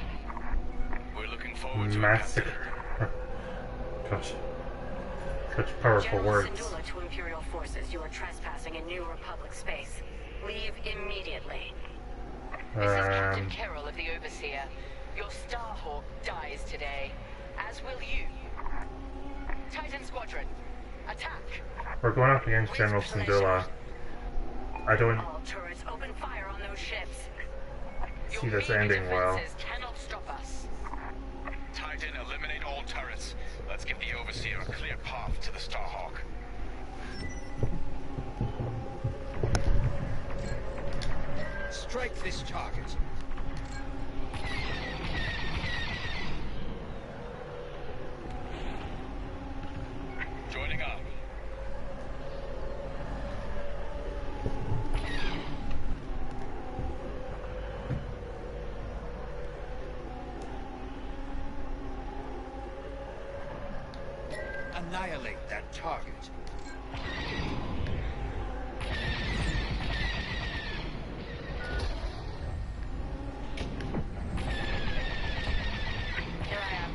We're looking forward to massacre. Gosh. Such powerful General words. Syndulla to Imperial forces, you are trespassing in New Republic space. Leave immediately. This is Captain Carroll of the Overseer. Your Starhawk dies today, as will you. Titan Squadron, attack! We're going up against General Syndulla. I don't All turrets open fire on those ships. see this ending well. Cannot stop us. Titan, eliminate all turrets. Let's give the Overseer a clear path to the Starhawk. Strike this target. Joining up. Annihilate that target. Here I am.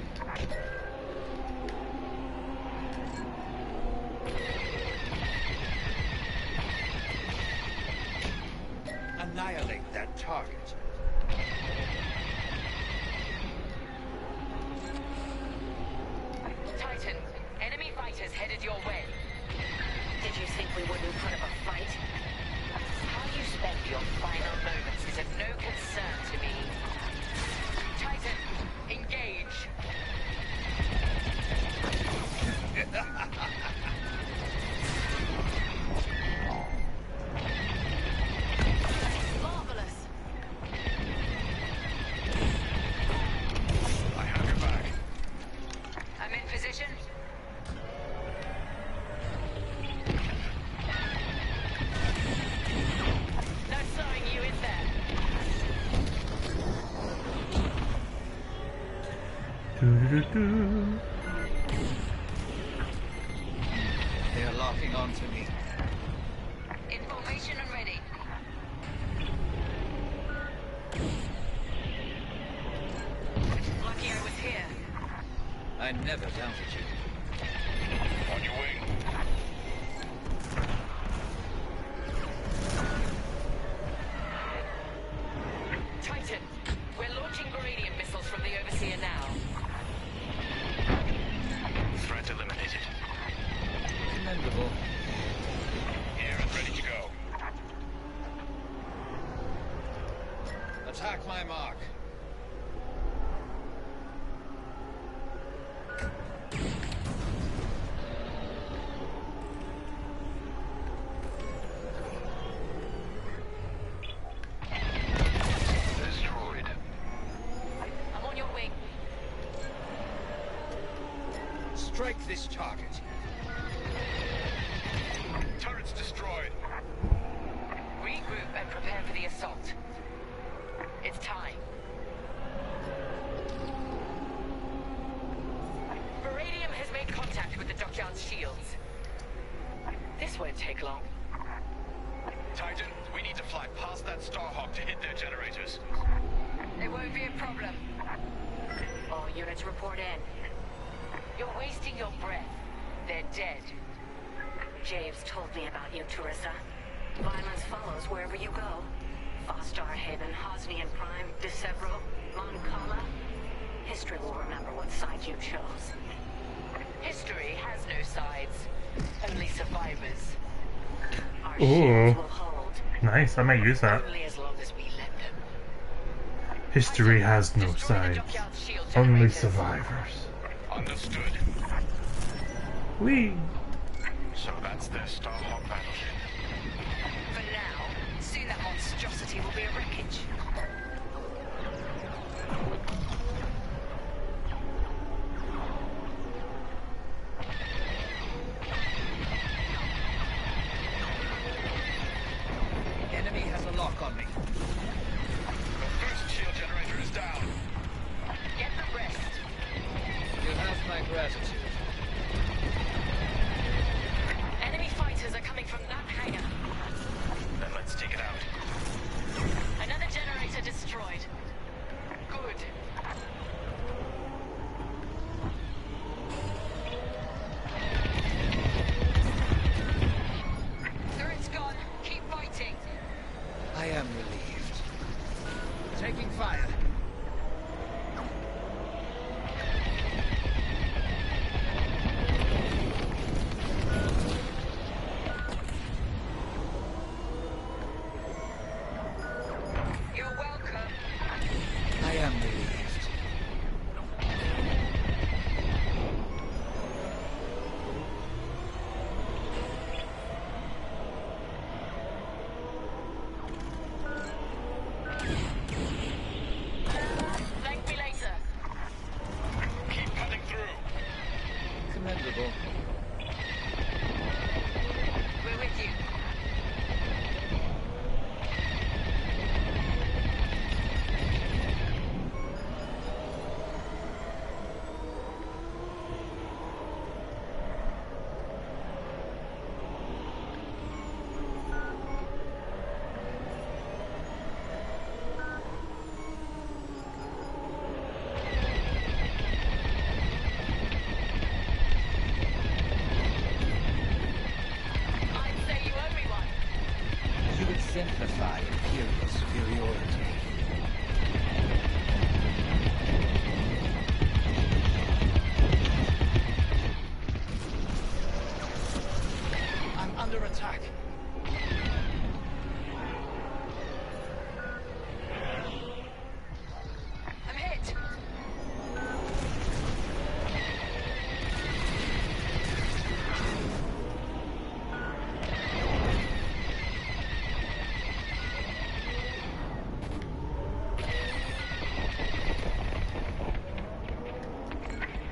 Annihilate that target. Titan, enemy fighters headed your way. Did you think we wouldn't put up a fight? How you spend your final moments is of no concern to me. Titan, engage. Marvelous. I have your back. I'm in position. No slowing you in there. Doo-doo-doo-doo. They are locking onto me. Information and ready. Lucky I was here. I never doubted you. On your way. Titan, we're launching beradium missiles from the Overseer now. Threat eliminated. Commendable. Here and ready to go. Attack my mark. Destroyed. I'm on your wing. Strike this target. Turrets destroyed. Regroup and prepare for the assault. It's time. Beradium has made contact with the dockyard's shields. This won't take long. Titan, we need to fly past that Starhawk to hit their generators. It won't be a problem. All units report in. You're wasting your breath. They're dead. Javes told me about you, Teresa. Violence follows wherever you go. Fostar Haven, Hosnian Prime, Decevro, Mon Cala. History will remember what side you chose. History has no sides, only survivors. Our Ooh. shields will hold. Nice, I might use that. Only as long as we let them. History has no Destroy the sides, dockyard's shield only generators. survivors. Understood. Whee! So that's their Starhawk battleship. For now, soon that monstrosity will be a wreckage. Enemy has a lock on me. The first shield generator is down. Get the rest. You have my gratitude. Enemy fighters are coming from that hangar. Then let's take it out. Another generator destroyed. Good. Turret's gone. Keep fighting. I am relieved. Taking fire. You're welcome. I am relieved. Thank me later. Keep cutting through. Commendable. We're with you. I'd say you owe me one. You exemplify Imperial superiority. I'm under attack. I'm hit.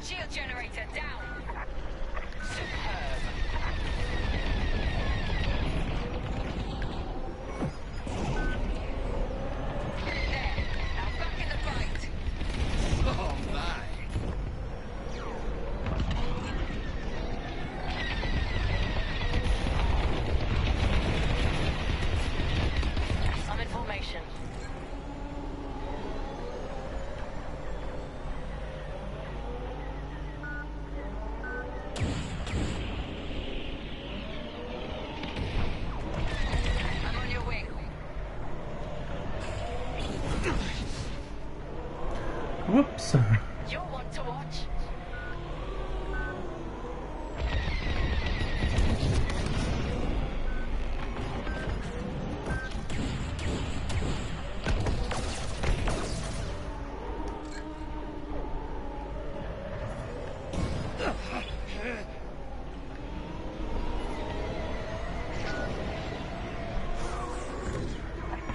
Shield generator down. Superb. There. Now back in the fight. Oh my. I'm in formation. I'm on your wing. Whoops. You're one to watch.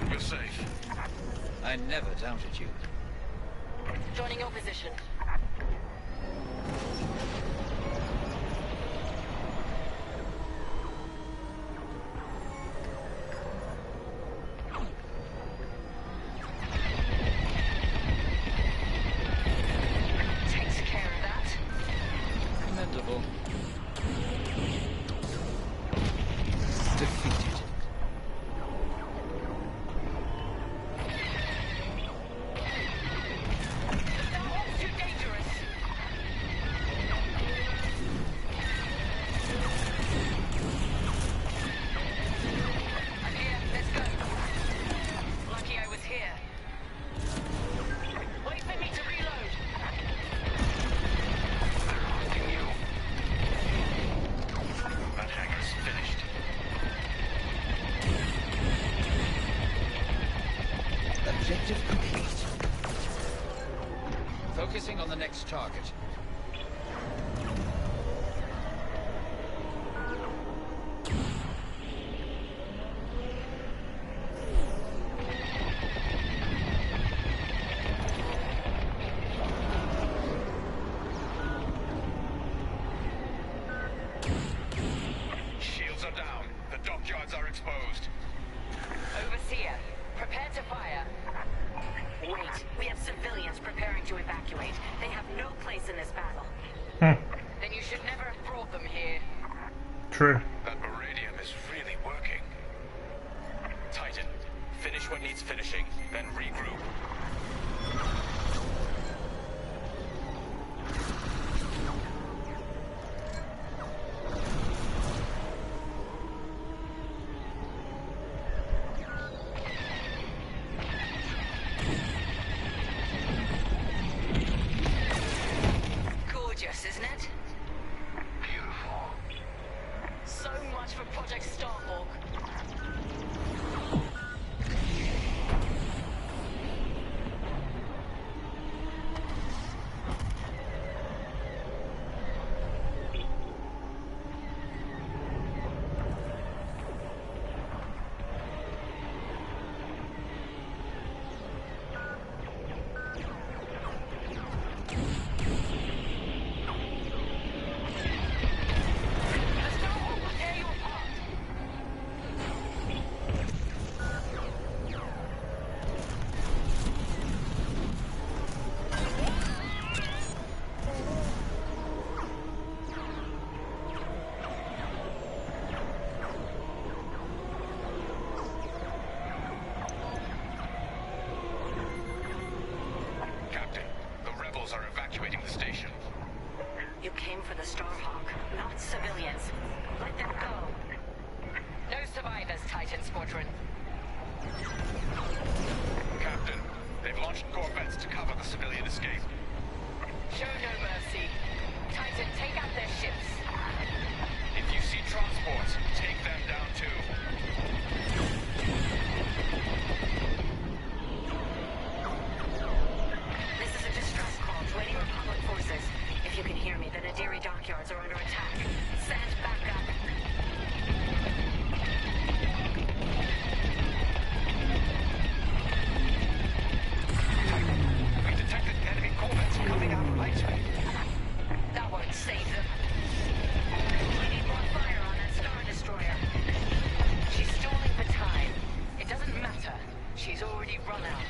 You're safe. I never doubted you. Joining your position. Takes care of that. Commendable. Defeated. That one's too dangerous. Focusing on the next target. Shields are down. The dockyards are exposed. Overseer, prepare to fire. Wait, we have civilians preparing to evacuate. They have no place in this battle. Then you should never have brought them here. True. That Moriarty is really working. Titan, finish what needs finishing, then regroup. Gorgeous, isn't it? Beautiful. So much for Project Starhawk. Captain, the rebels are evacuating the station. You came for the Starhawk, not civilians. Let them go. No survivors, Titan Squadron. Captain, they've launched corvettes to cover the civilian escape. Show no mercy. Titan, take out their ships. If you see transports, take them down too. This is a distress call to any Republic forces. If you can hear me, the Nadiri dockyards are under attack. Send back up. We detected enemy corvettes coming out right. That won't save them. We need more fire on that Star Destroyer. She's stalling for time. It doesn't matter. She's already run out.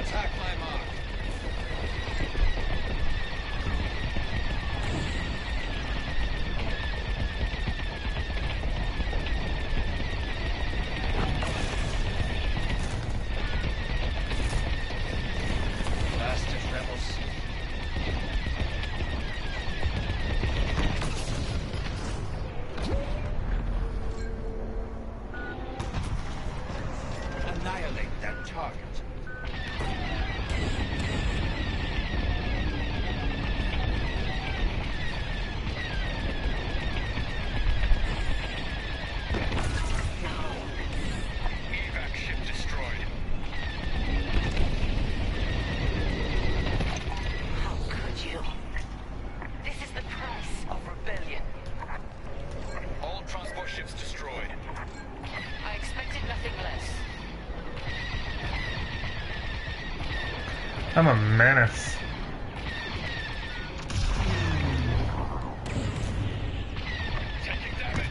Attack my mark. Bastard rebels. Annihilate that target. Evac ship destroyed. How could you? This is the price of rebellion. All transport ships destroyed. I expected nothing less. I'm a menace. Taking damage.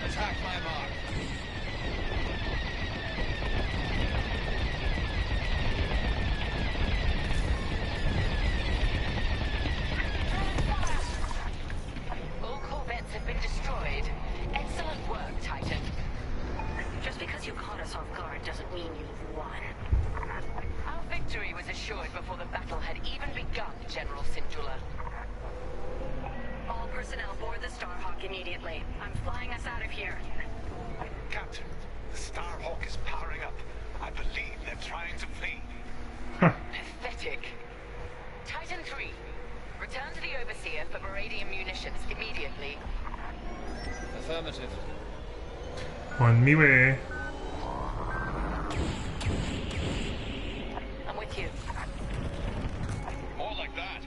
Attack my mark. All corvettes have been destroyed. Excellent work, Titan. Just because you caught us off guard doesn't mean you've won. Our victory was assured before the battle had even begun, General Sinjula. All personnel board the Starhawk immediately. I'm flying us out of here. Captain, the Starhawk is powering up. I believe they're trying to flee. Pathetic. Titan 3, return to the Overseer for Meridian munitions immediately. Affirmative. On me way. I'm with you. More like that.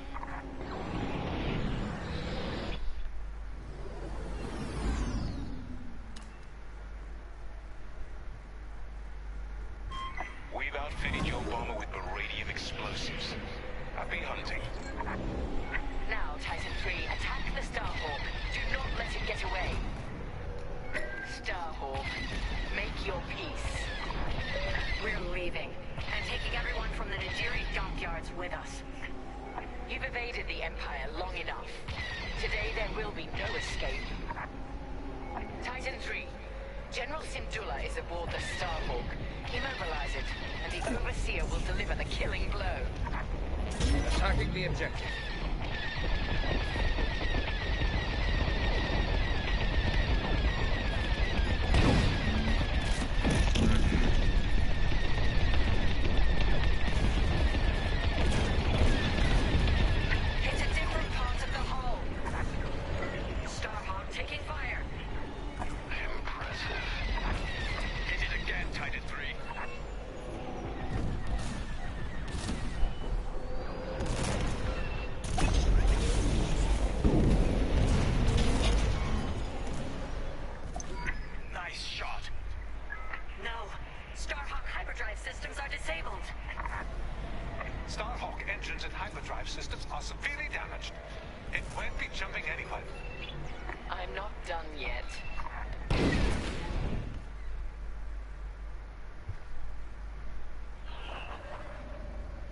We've outfitted your bomber with beradium explosives. Happy hunting. Now, Titan 3, attack the Starhawk. Do not let it get away. Starhawk, make your peace. We're leaving, and taking everyone from the Nadiri dockyards with us. You've evaded the Empire long enough. Today there will be no escape. Titan 3, General Syndulla is aboard the Starhawk. Immobilize it, and the Overseer will deliver the killing blow. Attacking the objective. It's a different part of the hull. Starhawk taking fire. Impressive. Hit it again, Titan 3. Nice shot. No. Starhawk hyperdrive systems are disabled. Starhawk engines and hyperdrive systems are severely damaged. It won't be jumping anyway. I'm not done yet.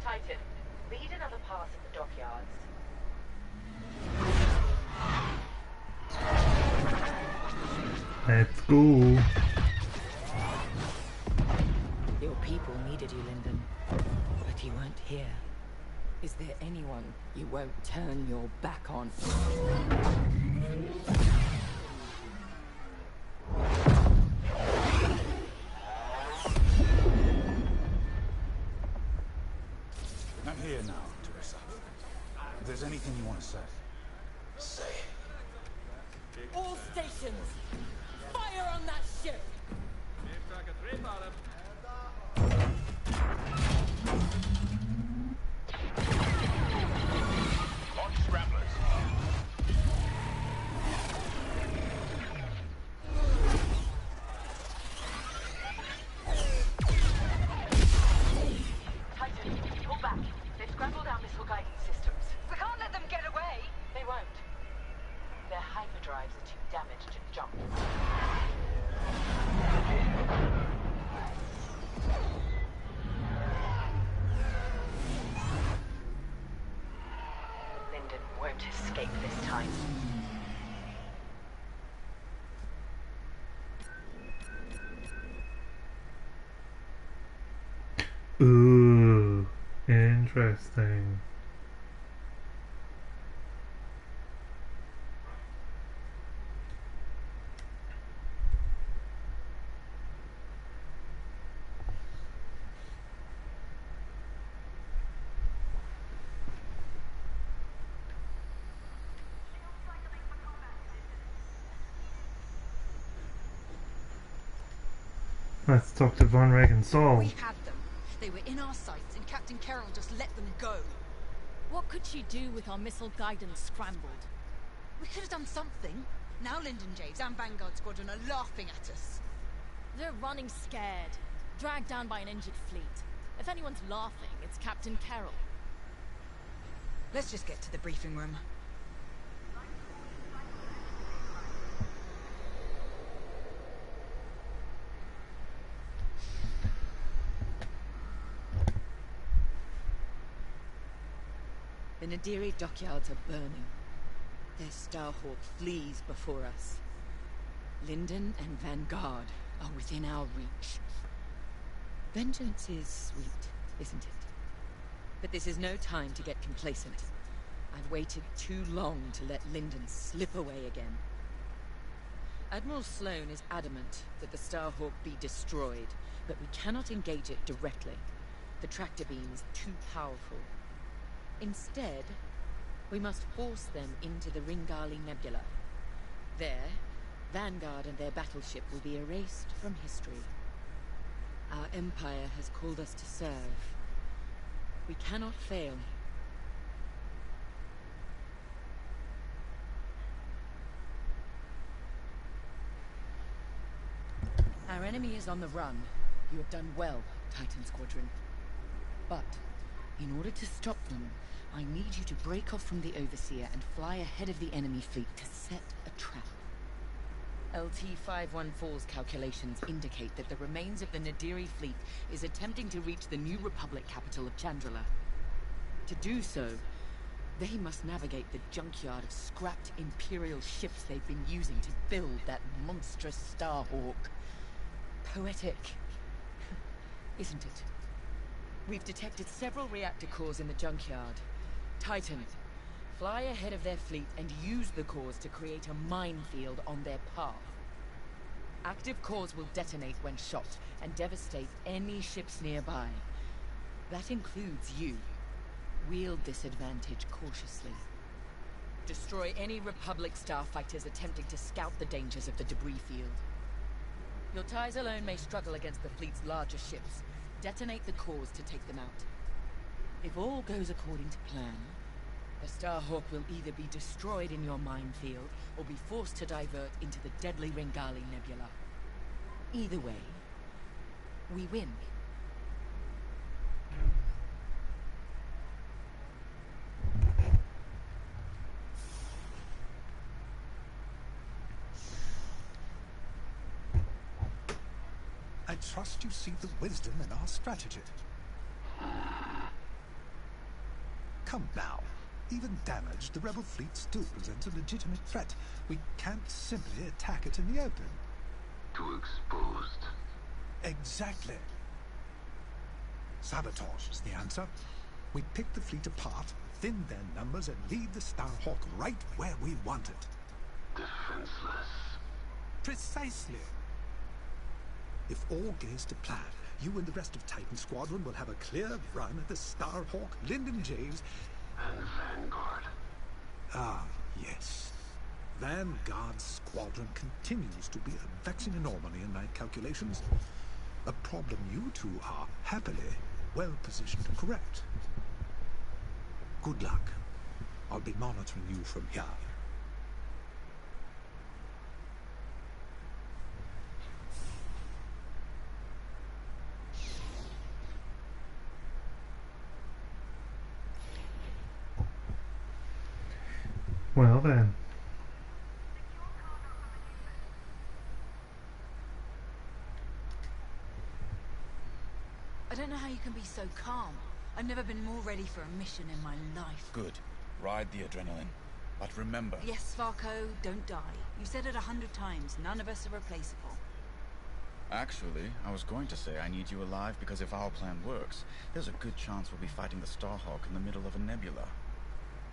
Titan, lead another pass at the dockyards. Let's go. Your people needed you, Lyndon. But you weren't here. Is there anyone you won't turn your back on? I'm here now, Teresa. If there's anything you want to say, say it. All stations! Fire on that ship! Launch scramblers. Titan, pull back. They've scrambled our missile guidance systems. We can't let them get away. They won't. Their hyperdrives are too damaged to jump. Lyndon won't escape this time. Ooh, interesting. Let's talk to Von Reg and Saul. We had them. They were in our sights, and Captain Carroll just let them go. What could she do with our missile guidance scrambled? We could have done something. Now Lyndon Javes and Vanguard Squadron are laughing at us. They're running scared, dragged down by an injured fleet. If anyone's laughing, it's Captain Carroll. Let's just get to the briefing room. The Nadiri dockyards are burning. Their Starhawk flees before us. Lyndon and Vanguard are within our reach. Vengeance is sweet, isn't it? But this is no time to get complacent. I've waited too long to let Lyndon slip away again. Admiral Sloane is adamant that the Starhawk be destroyed, but we cannot engage it directly. The tractor beam is too powerful. Instead, we must force them into the Ringali Nebula. There, Vanguard and their battleship will be erased from history. Our Empire has called us to serve. We cannot fail. Our enemy is on the run. You have done well, Titan Squadron. But, in order to stop them, I need you to break off from the Overseer and fly ahead of the enemy fleet to set a trap. LT-514's calculations indicate that the remains of the Nadiri fleet is attempting to reach the New Republic capital of Chandrila. To do so, they must navigate the junkyard of scrapped Imperial ships they've been using to build that monstrous Starhawk. Poetic, isn't it? We've detected several reactor cores in the junkyard. Titan, fly ahead of their fleet and use the cores to create a minefield on their path. Active cores will detonate when shot and devastate any ships nearby. That includes you. Wield this advantage cautiously. Destroy any Republic starfighters attempting to scout the dangers of the debris field. Your ties alone may struggle against the fleet's larger ships. Detonate the cores to take them out. If all goes according to plan, the Starhawk will either be destroyed in your minefield or be forced to divert into the deadly Ringali Nebula. Either way, we win. I trust you see the wisdom in our strategy. Come now. Even damaged, the rebel fleet still presents a legitimate threat. We can't simply attack it in the open. Too exposed. Exactly. Sabotage is the answer. We pick the fleet apart, thin their numbers, and leave the Starhawk right where we want it. Defenseless. Precisely. If all goes to plan, you and the rest of Titan Squadron will have a clear run at the Starhawk, Lyndon James, and Vanguard. Ah, yes. Vanguard's squadron continues to be a vexing anomaly in my calculations. A problem you two are, happily, well positioned to correct. Good luck. I'll be monitoring you from here. Well then. I don't know how you can be so calm. I've never been more ready for a mission in my life. Good. Ride the adrenaline. But remember... Yes, Svarko, don't die. You said it 100 times. None of us are replaceable. Actually, I was going to say I need you alive because if our plan works, there's a good chance we'll be fighting the Starhawk in the middle of a nebula.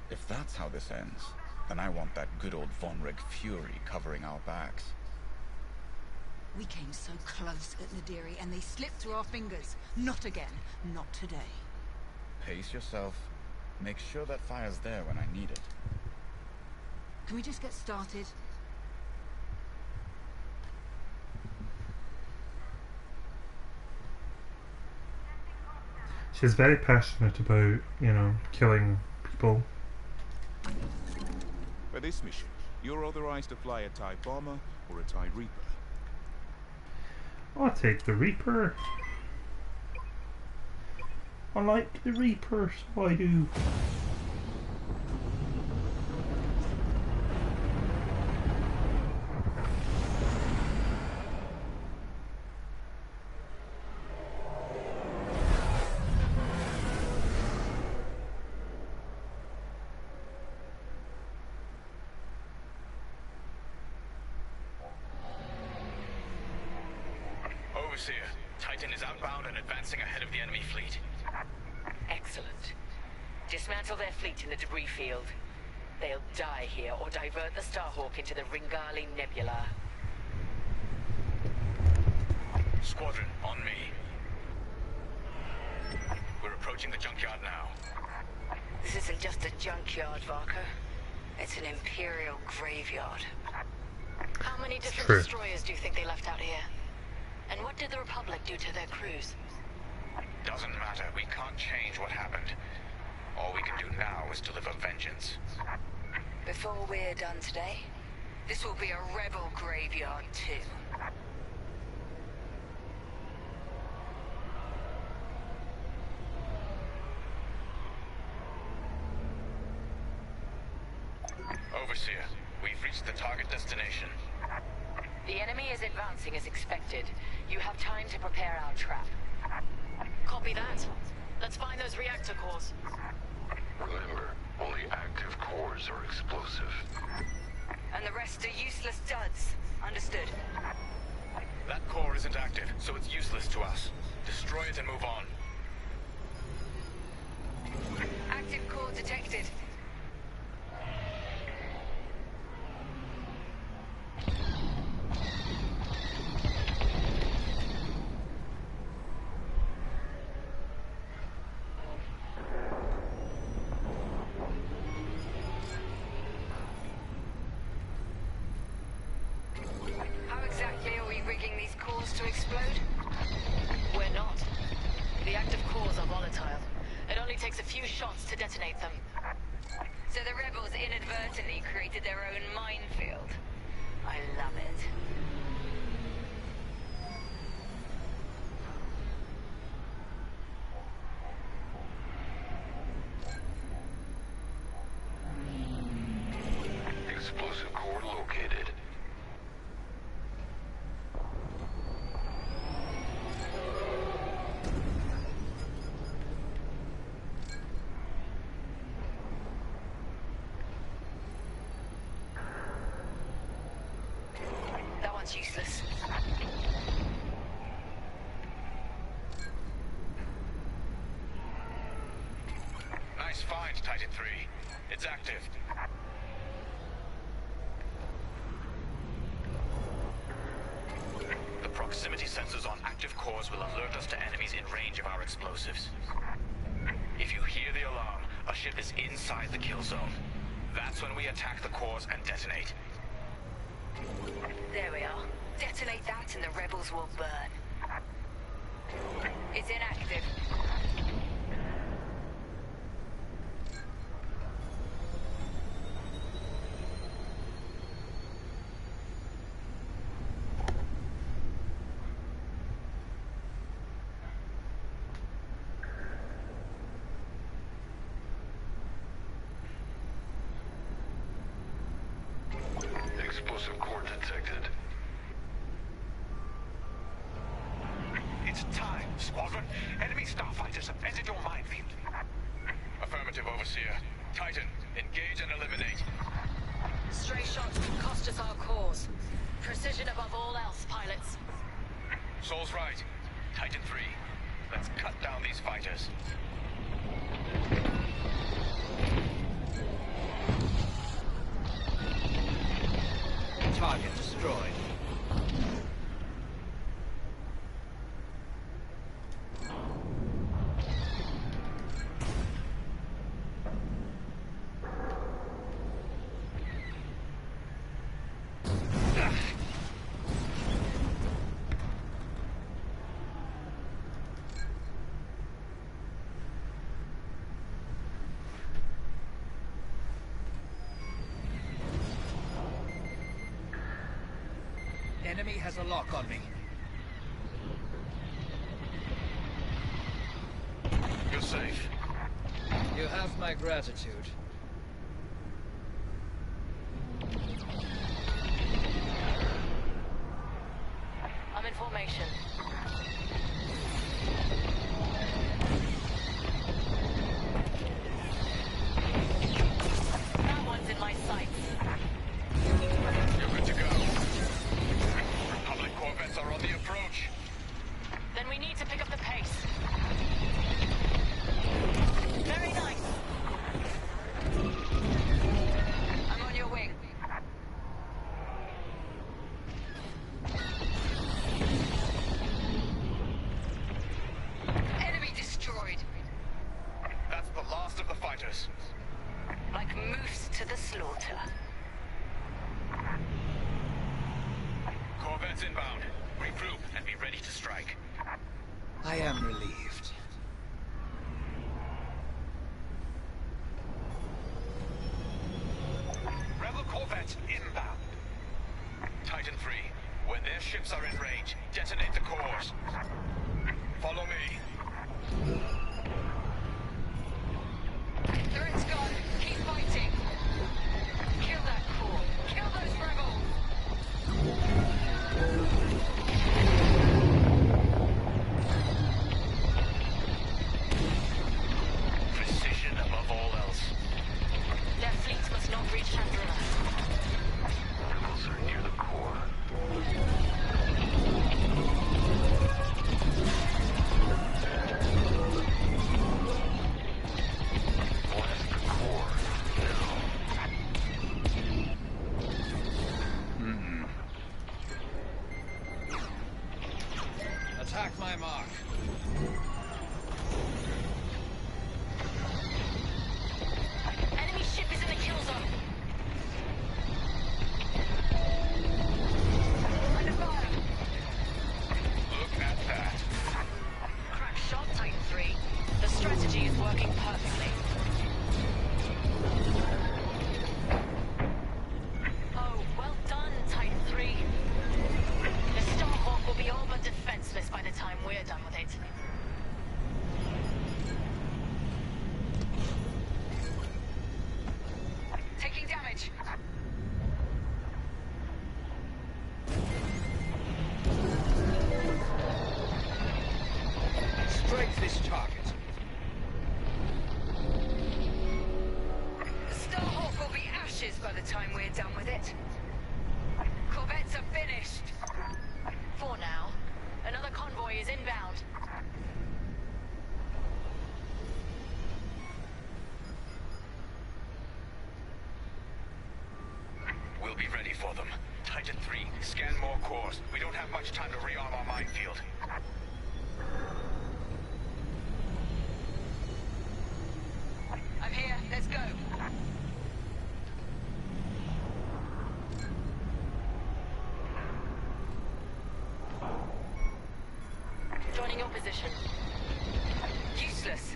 If that's how this ends, then I want that good old Von Reg fury covering our backs. We came so close at Nadiri and they slipped through our fingers. Not again. Not today. Pace yourself. Make sure that fire's there when I need it. Can we just get started? She's very passionate about, killing people. For this mission, you're authorized to fly a TIE Bomber or a TIE Reaper. I'll take the Reaper. I like the Reaper, so I do. Overseer, Titan is outbound and advancing ahead of the enemy fleet. Excellent. Dismantle Dismantle their fleet in the debris field. They'll die here or divert the Starhawk into the Ringali Nebula. Squadron, on me. We're approaching the junkyard now. This isn't just a junkyard, Varka. It's an Imperial graveyard. How many different destroyers do you think they left out here? And what did the Republic do to their crews? Doesn't matter. We can't change what happened. All we can do now is deliver vengeance. Before we're done today, this will be a rebel graveyard too. Overseer, we've reached the target destination. The enemy is advancing as expected. You have time to prepare our trap. Copy that. Let's find those reactor cores. Remember, only active cores are explosive. And the rest are useless duds. Understood. That core isn't active, so it's useless to us. Destroy it and move on. Active core detected. To explode? We're not. The active cores are volatile. It only takes a few shots to detonate them. So the rebels inadvertently created their own minefield. I love it. Explosive core located. Useless. Nice find, Titan 3. It's active. The proximity sensors on active cores will alert us to enemies in range of our explosives. If you hear the alarm, a ship is inside the kill zone. That's when we attack the cores and detonate. There we are. Detonate that and the rebels will burn. It's inactive. Explosive core detected. It's time, Squadron. Enemy starfighters have entered your minefield. Affirmative, Overseer. Titan, engage and eliminate. Stray shots can cost us our cores. Precision above all else, pilots. Sol's right. Titan 3, let's cut down these fighters. Target destroyed. Enemy has a lock on me. You're safe. You have my gratitude. I'm in formation. That one's in my sights. You're good to go. Republic corvettes are on the approach. Then we need to pick up the pace. Very nice. 3. The strategy is working perfectly. Oh, well done, Titan 3. The Starhawk will be all but defenseless by the time we're done with it. Taking damage. Strike this target. The Starhawk will be ashes by the time we're done with it. Corvettes are finished. For now. Another convoy is inbound. We'll be ready for them. Titan 3, scan more cores. We don't have much time to rearm our minefield. I'm here. Let's go. Joining your position. Useless.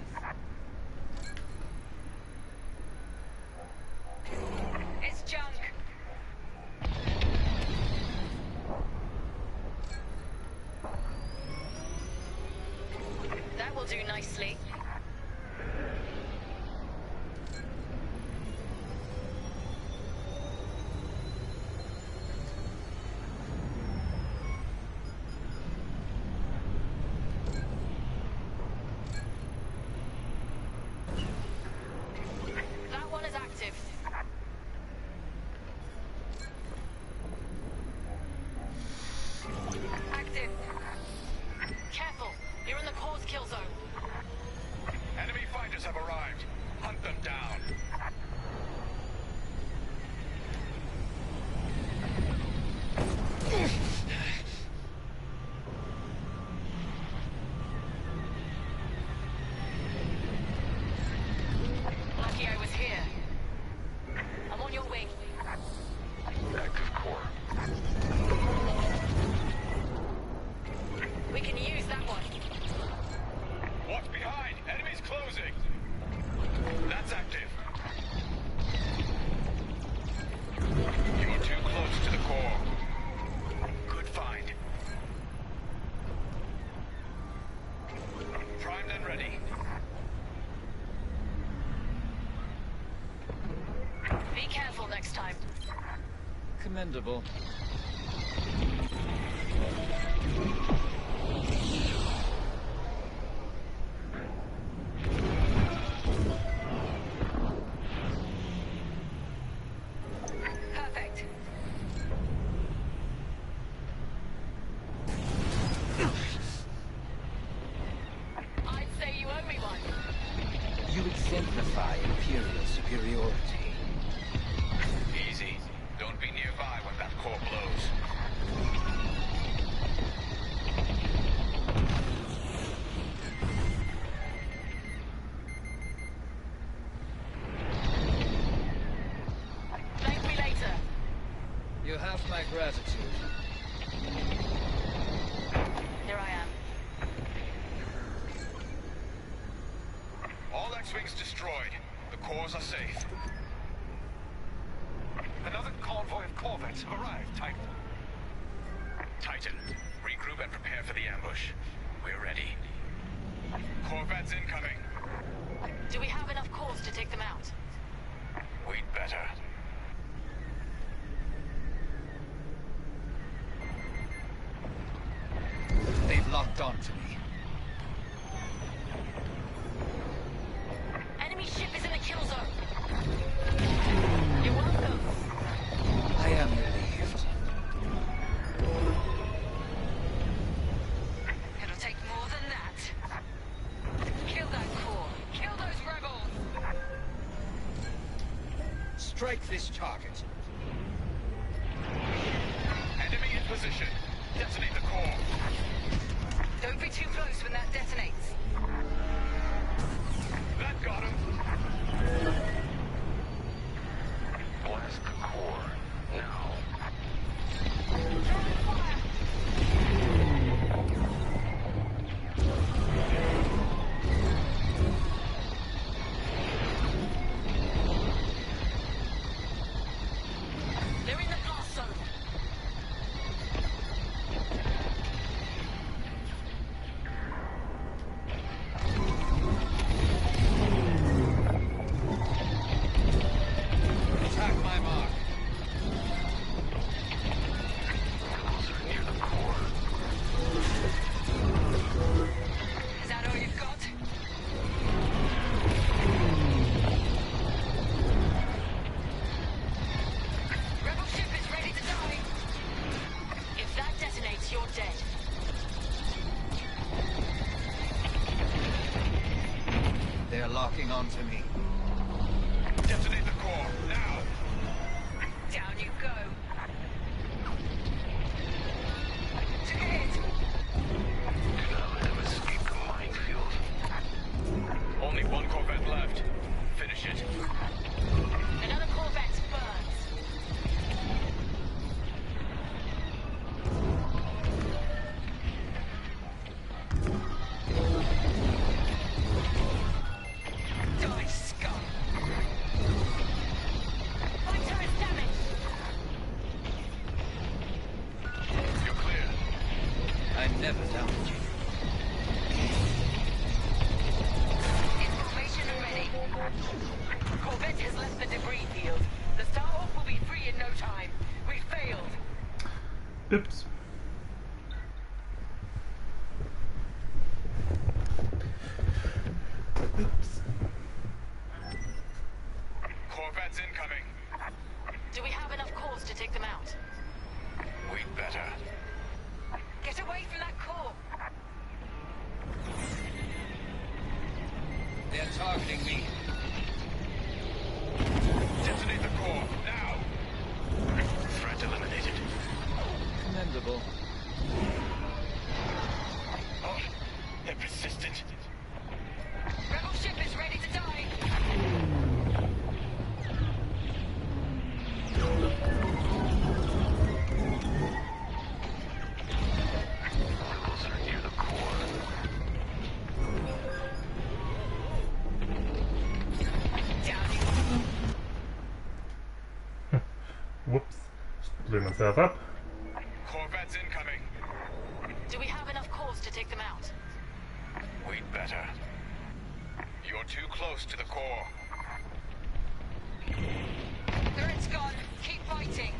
It's junk. That will do nicely. That one is active. Active. Careful, you're in the core's kill zone. Enemy fighters have arrived. Hunt them down. Lucky I was here. I'm on your wing. Active core. We can use that one. What's behind? Enemies closing. That's active. You're too close to the core. Good find. Primed and ready. Be careful next time. Commendable. Perfect. I'd say you owe me one. You exemplify Imperial superiority. Easy. Don't be nearby when that core blows. Thank me later. You have my gratitude. Here I am. All X-Wings destroyed. The cores are safe. Another convoy of corvettes have arrived, Titan. Titan, regroup and prepare for the ambush. We're ready. Corvettes incoming. Do we have enough cores to take them out? We'd better. They've locked on to me. Enemy ship is in the kill zone. You're welcome. I am relieved. It'll take more than that. Kill that core. Kill those rebels. Strike this target. Enemy in position. Detonate the core. Don't be too close when that detonates. That got him. Blast the core. Now. Throwing fire. They're locking onto me. Detonate the core, now! Down you go. Took a hit. Now let him escape the minefield. Only one Corvette left. Finish it. Another Corvette burns. Die, scum! My turret's damaged! You're clear. I never doubted you. Information ready. Corvette has left the debris field. The Starhawk will be free in no time. We failed. Oops. Oops. Corvette's incoming. Do we have enough cores to take them out? We'd better. Get away from that core! They're targeting me. Detonate the core, now! Threat eliminated. Commendable. Oh, they're persistent. Rebel ship is ready to die! Rebels are near the core. Down you. Whoops. Just blew myself up. Corvette's incoming. Do we have enough cores to take them out? We'd better. You're too close to the core. Turret's gone. Keep fighting.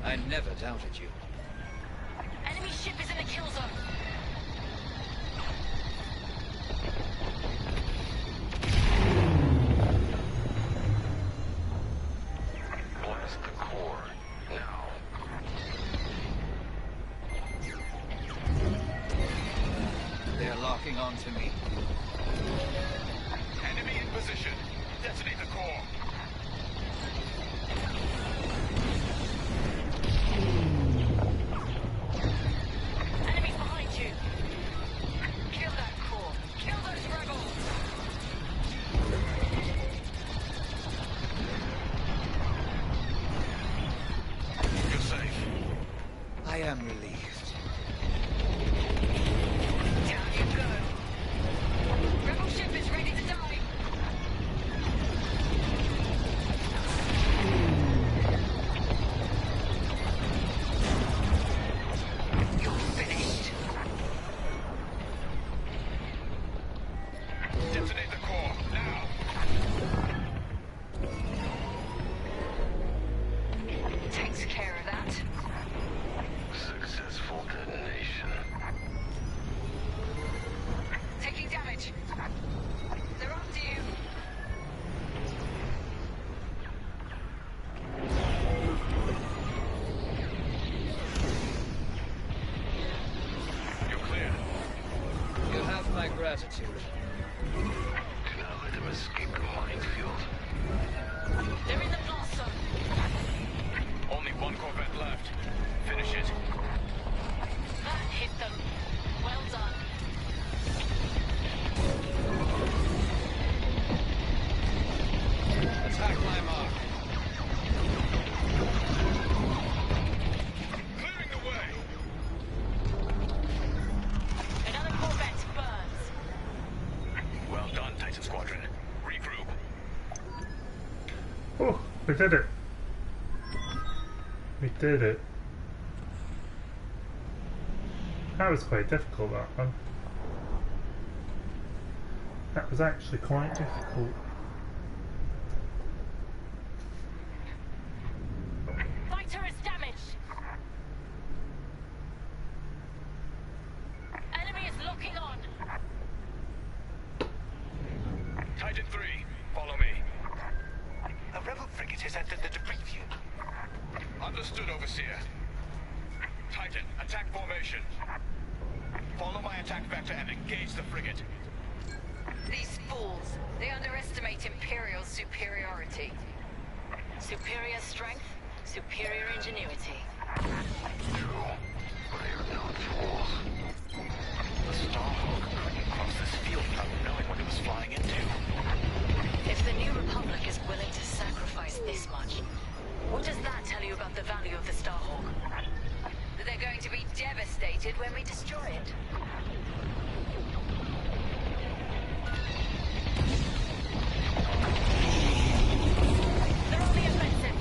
I never doubted you. Enemy ship is in the kill zone. Blast the core, now. They're locking onto me. Enemy in position. Detonate the core. Enemies behind you. Kill that core. Kill those rebels. You're safe. I am relieved. Down you go. Rebel ship is ready to die. You're finished. Detonate the core, now! Takes care of that. Successful detonation. Taking damage. They're after you. You're clear. You have my gratitude. Do not let him escape the minefield. They're in the blast zone. Only one Corvette left. Finish it. That hit them. Well done. Attack my mark. Clearing the way. Another Corvette burns. Well done, Titan Squadron. Regroup. Oh, we did it. We did it. That was quite difficult, that one. That was actually quite difficult. Fighter is damaged. Enemy is locking on. Titan 3, follow me. A rebel frigate has entered the debris field. Understood, Overseer. Titan, attack formation. Follow my attack vector and engage the frigate. These fools. They underestimate Imperial superiority. Superior strength, superior ingenuity. True, but they are not fools. The Starhawk couldn't cross this field without knowing what it was flying into. If the New Republic is willing to sacrifice this much, what does that tell you about the value of the Starhawk? That they're going to be devastated when we destroy it. They're on the offensive.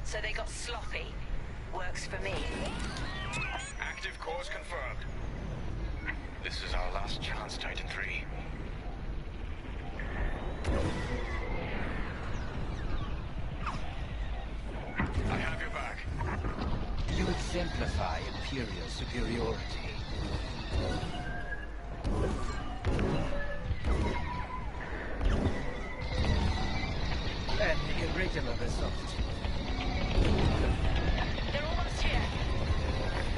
So they got sloppy. Works for me. Active cores confirmed. This is our last chance, Titan 3. I have your back. You exemplify Imperial superiority. And the original result. They're almost here.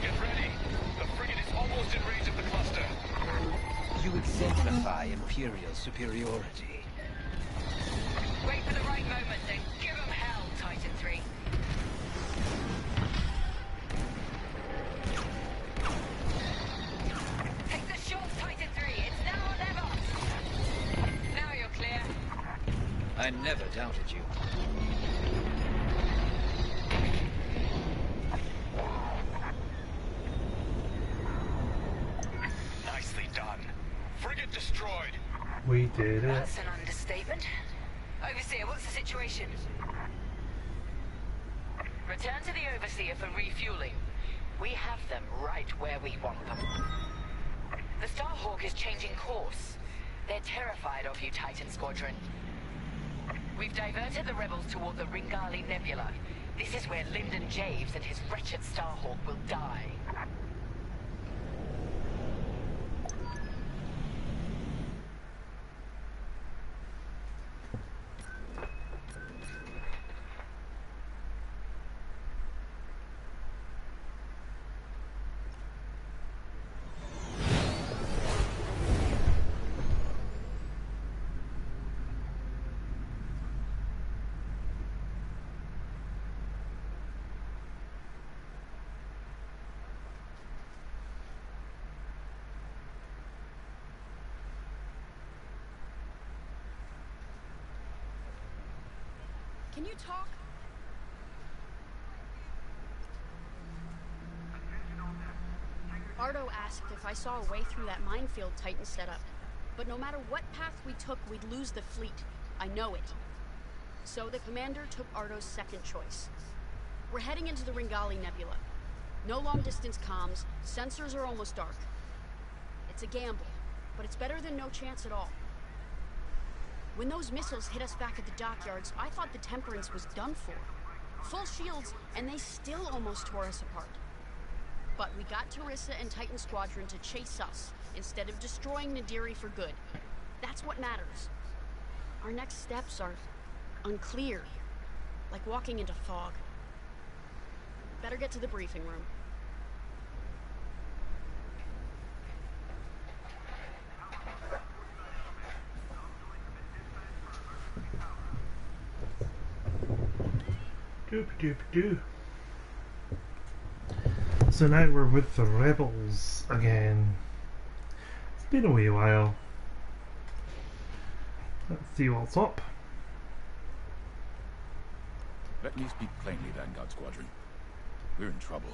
Get ready. The frigate is almost in range of the cluster. You exemplify Imperial superiority. Wait for the right moment, then give them hell, Titan 3. Take the shot, Titan 3. It's now or never. Now you're clear. I never doubted you. Nicely done. Frigate destroyed. We did it. That's an understatement. Overseer, what's the situation? Return to the Overseer for refueling. We have them right where we want them. The Starhawk is changing course. They're terrified of you, Titan Squadron. We've diverted the rebels toward the Ringali Nebula. This is where Lyndon Javes and his wretched Starhawk will die. Can you talk? Ardo asked if I saw a way through that minefield Titan set up. But no matter what path we took, we'd lose the fleet. I know it. So the commander took Ardo's second choice. We're heading into the Ringali Nebula. No long-distance comms, sensors are almost dark. It's a gamble, but it's better than no chance at all. When those missiles hit us back at the dockyards, I thought the Temperance was done for. Full shields, and they still almost tore us apart. But we got Teresa and Titan Squadron to chase us, instead of destroying Nadiri for good. That's what matters. Our next steps are unclear, like walking into fog. Better get to the briefing room. Doop doop doo. So now we're with the rebels again. It's been a wee while. Let's see what's up. Let me speak plainly, Vanguard Squadron. We're in trouble.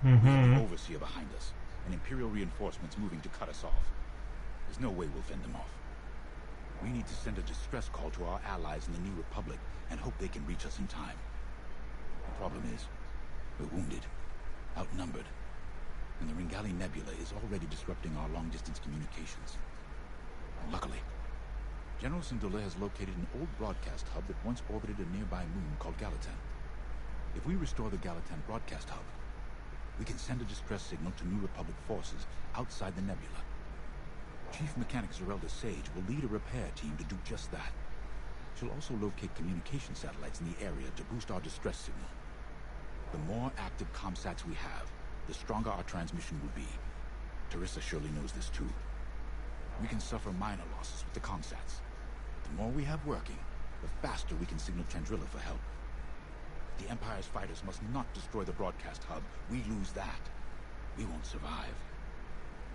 Mm-hmm. We have the Overseer behind us, and Imperial reinforcements moving to cut us off. There's no way we'll fend them off. We need to send a distress call to our allies in the New Republic and hope they can reach us in time. The problem is, we're wounded, outnumbered, and the Ringali Nebula is already disrupting our long-distance communications. Luckily, General Syndulla has located an old broadcast hub that once orbited a nearby moon called Gallatin. If we restore the Gallatin broadcast hub, we can send a distress signal to New Republic forces outside the nebula. Chief Mechanic Zerelda Sage will lead a repair team to do just that. She'll also locate communication satellites in the area to boost our distress signal. The more active comsats we have, the stronger our transmission will be. Teresa surely knows this too. We can suffer minor losses with the comsats. The more we have working, the faster we can signal Chandrila for help. The Empire's fighters must not destroy the broadcast hub. We lose that, we won't survive.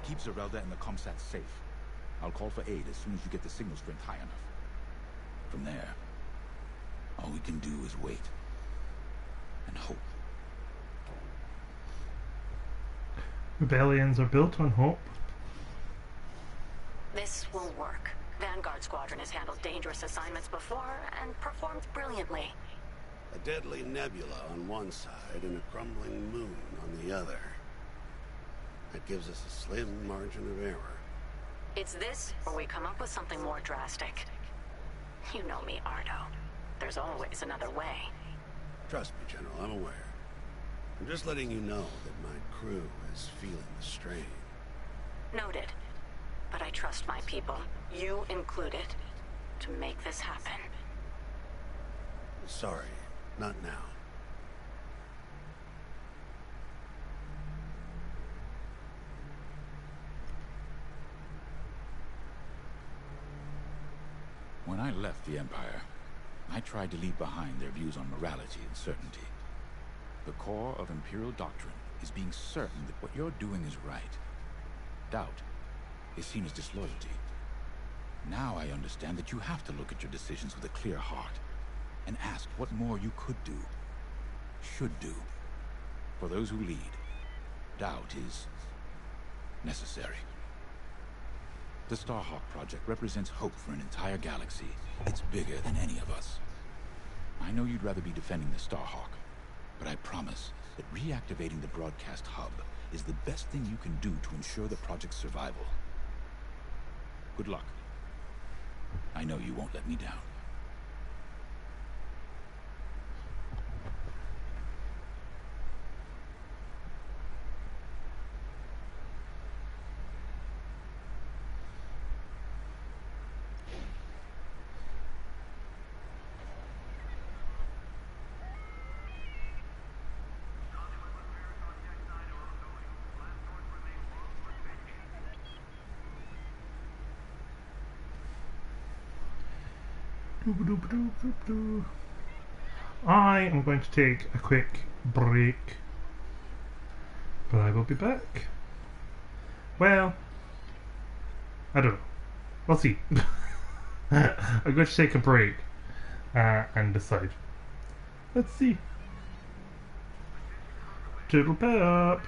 Keep Zerelda and the comsats safe. I'll call for aid as soon as you get the signal strength high enough. From there, all we can do is wait. And hope. Rebellions are built on hope. This will work. Vanguard Squadron has handled dangerous assignments before and performed brilliantly. A deadly nebula on one side and a crumbling moon on the other. That gives us a slim margin of error. It's this, or we come up with something more drastic. You know me, Ardo. There's always another way. Trust me, General, I'm aware. I'm just letting you know that my crew is feeling the strain. Noted. But I trust my people, you included, to make this happen. Sorry, not now. When I left the Empire, I tried to leave behind their views on morality and certainty. The core of Imperial doctrine is being certain that what you're doing is right. Doubt is seen as disloyalty. Now I understand that you have to look at your decisions with a clear heart and ask what more you could do, should do. For those who lead, doubt is necessary. The Starhawk project represents hope for an entire galaxy. It's bigger than any of us. I know you'd rather be defending the Starhawk, but I promise that reactivating the broadcast hub is the best thing you can do to ensure the project's survival. Good luck. I know you won't let me down. I am going to take a quick break, but I will be back. Well, I don't know. We'll see. I'm going to take a break and decide. Let's see. Toodle up.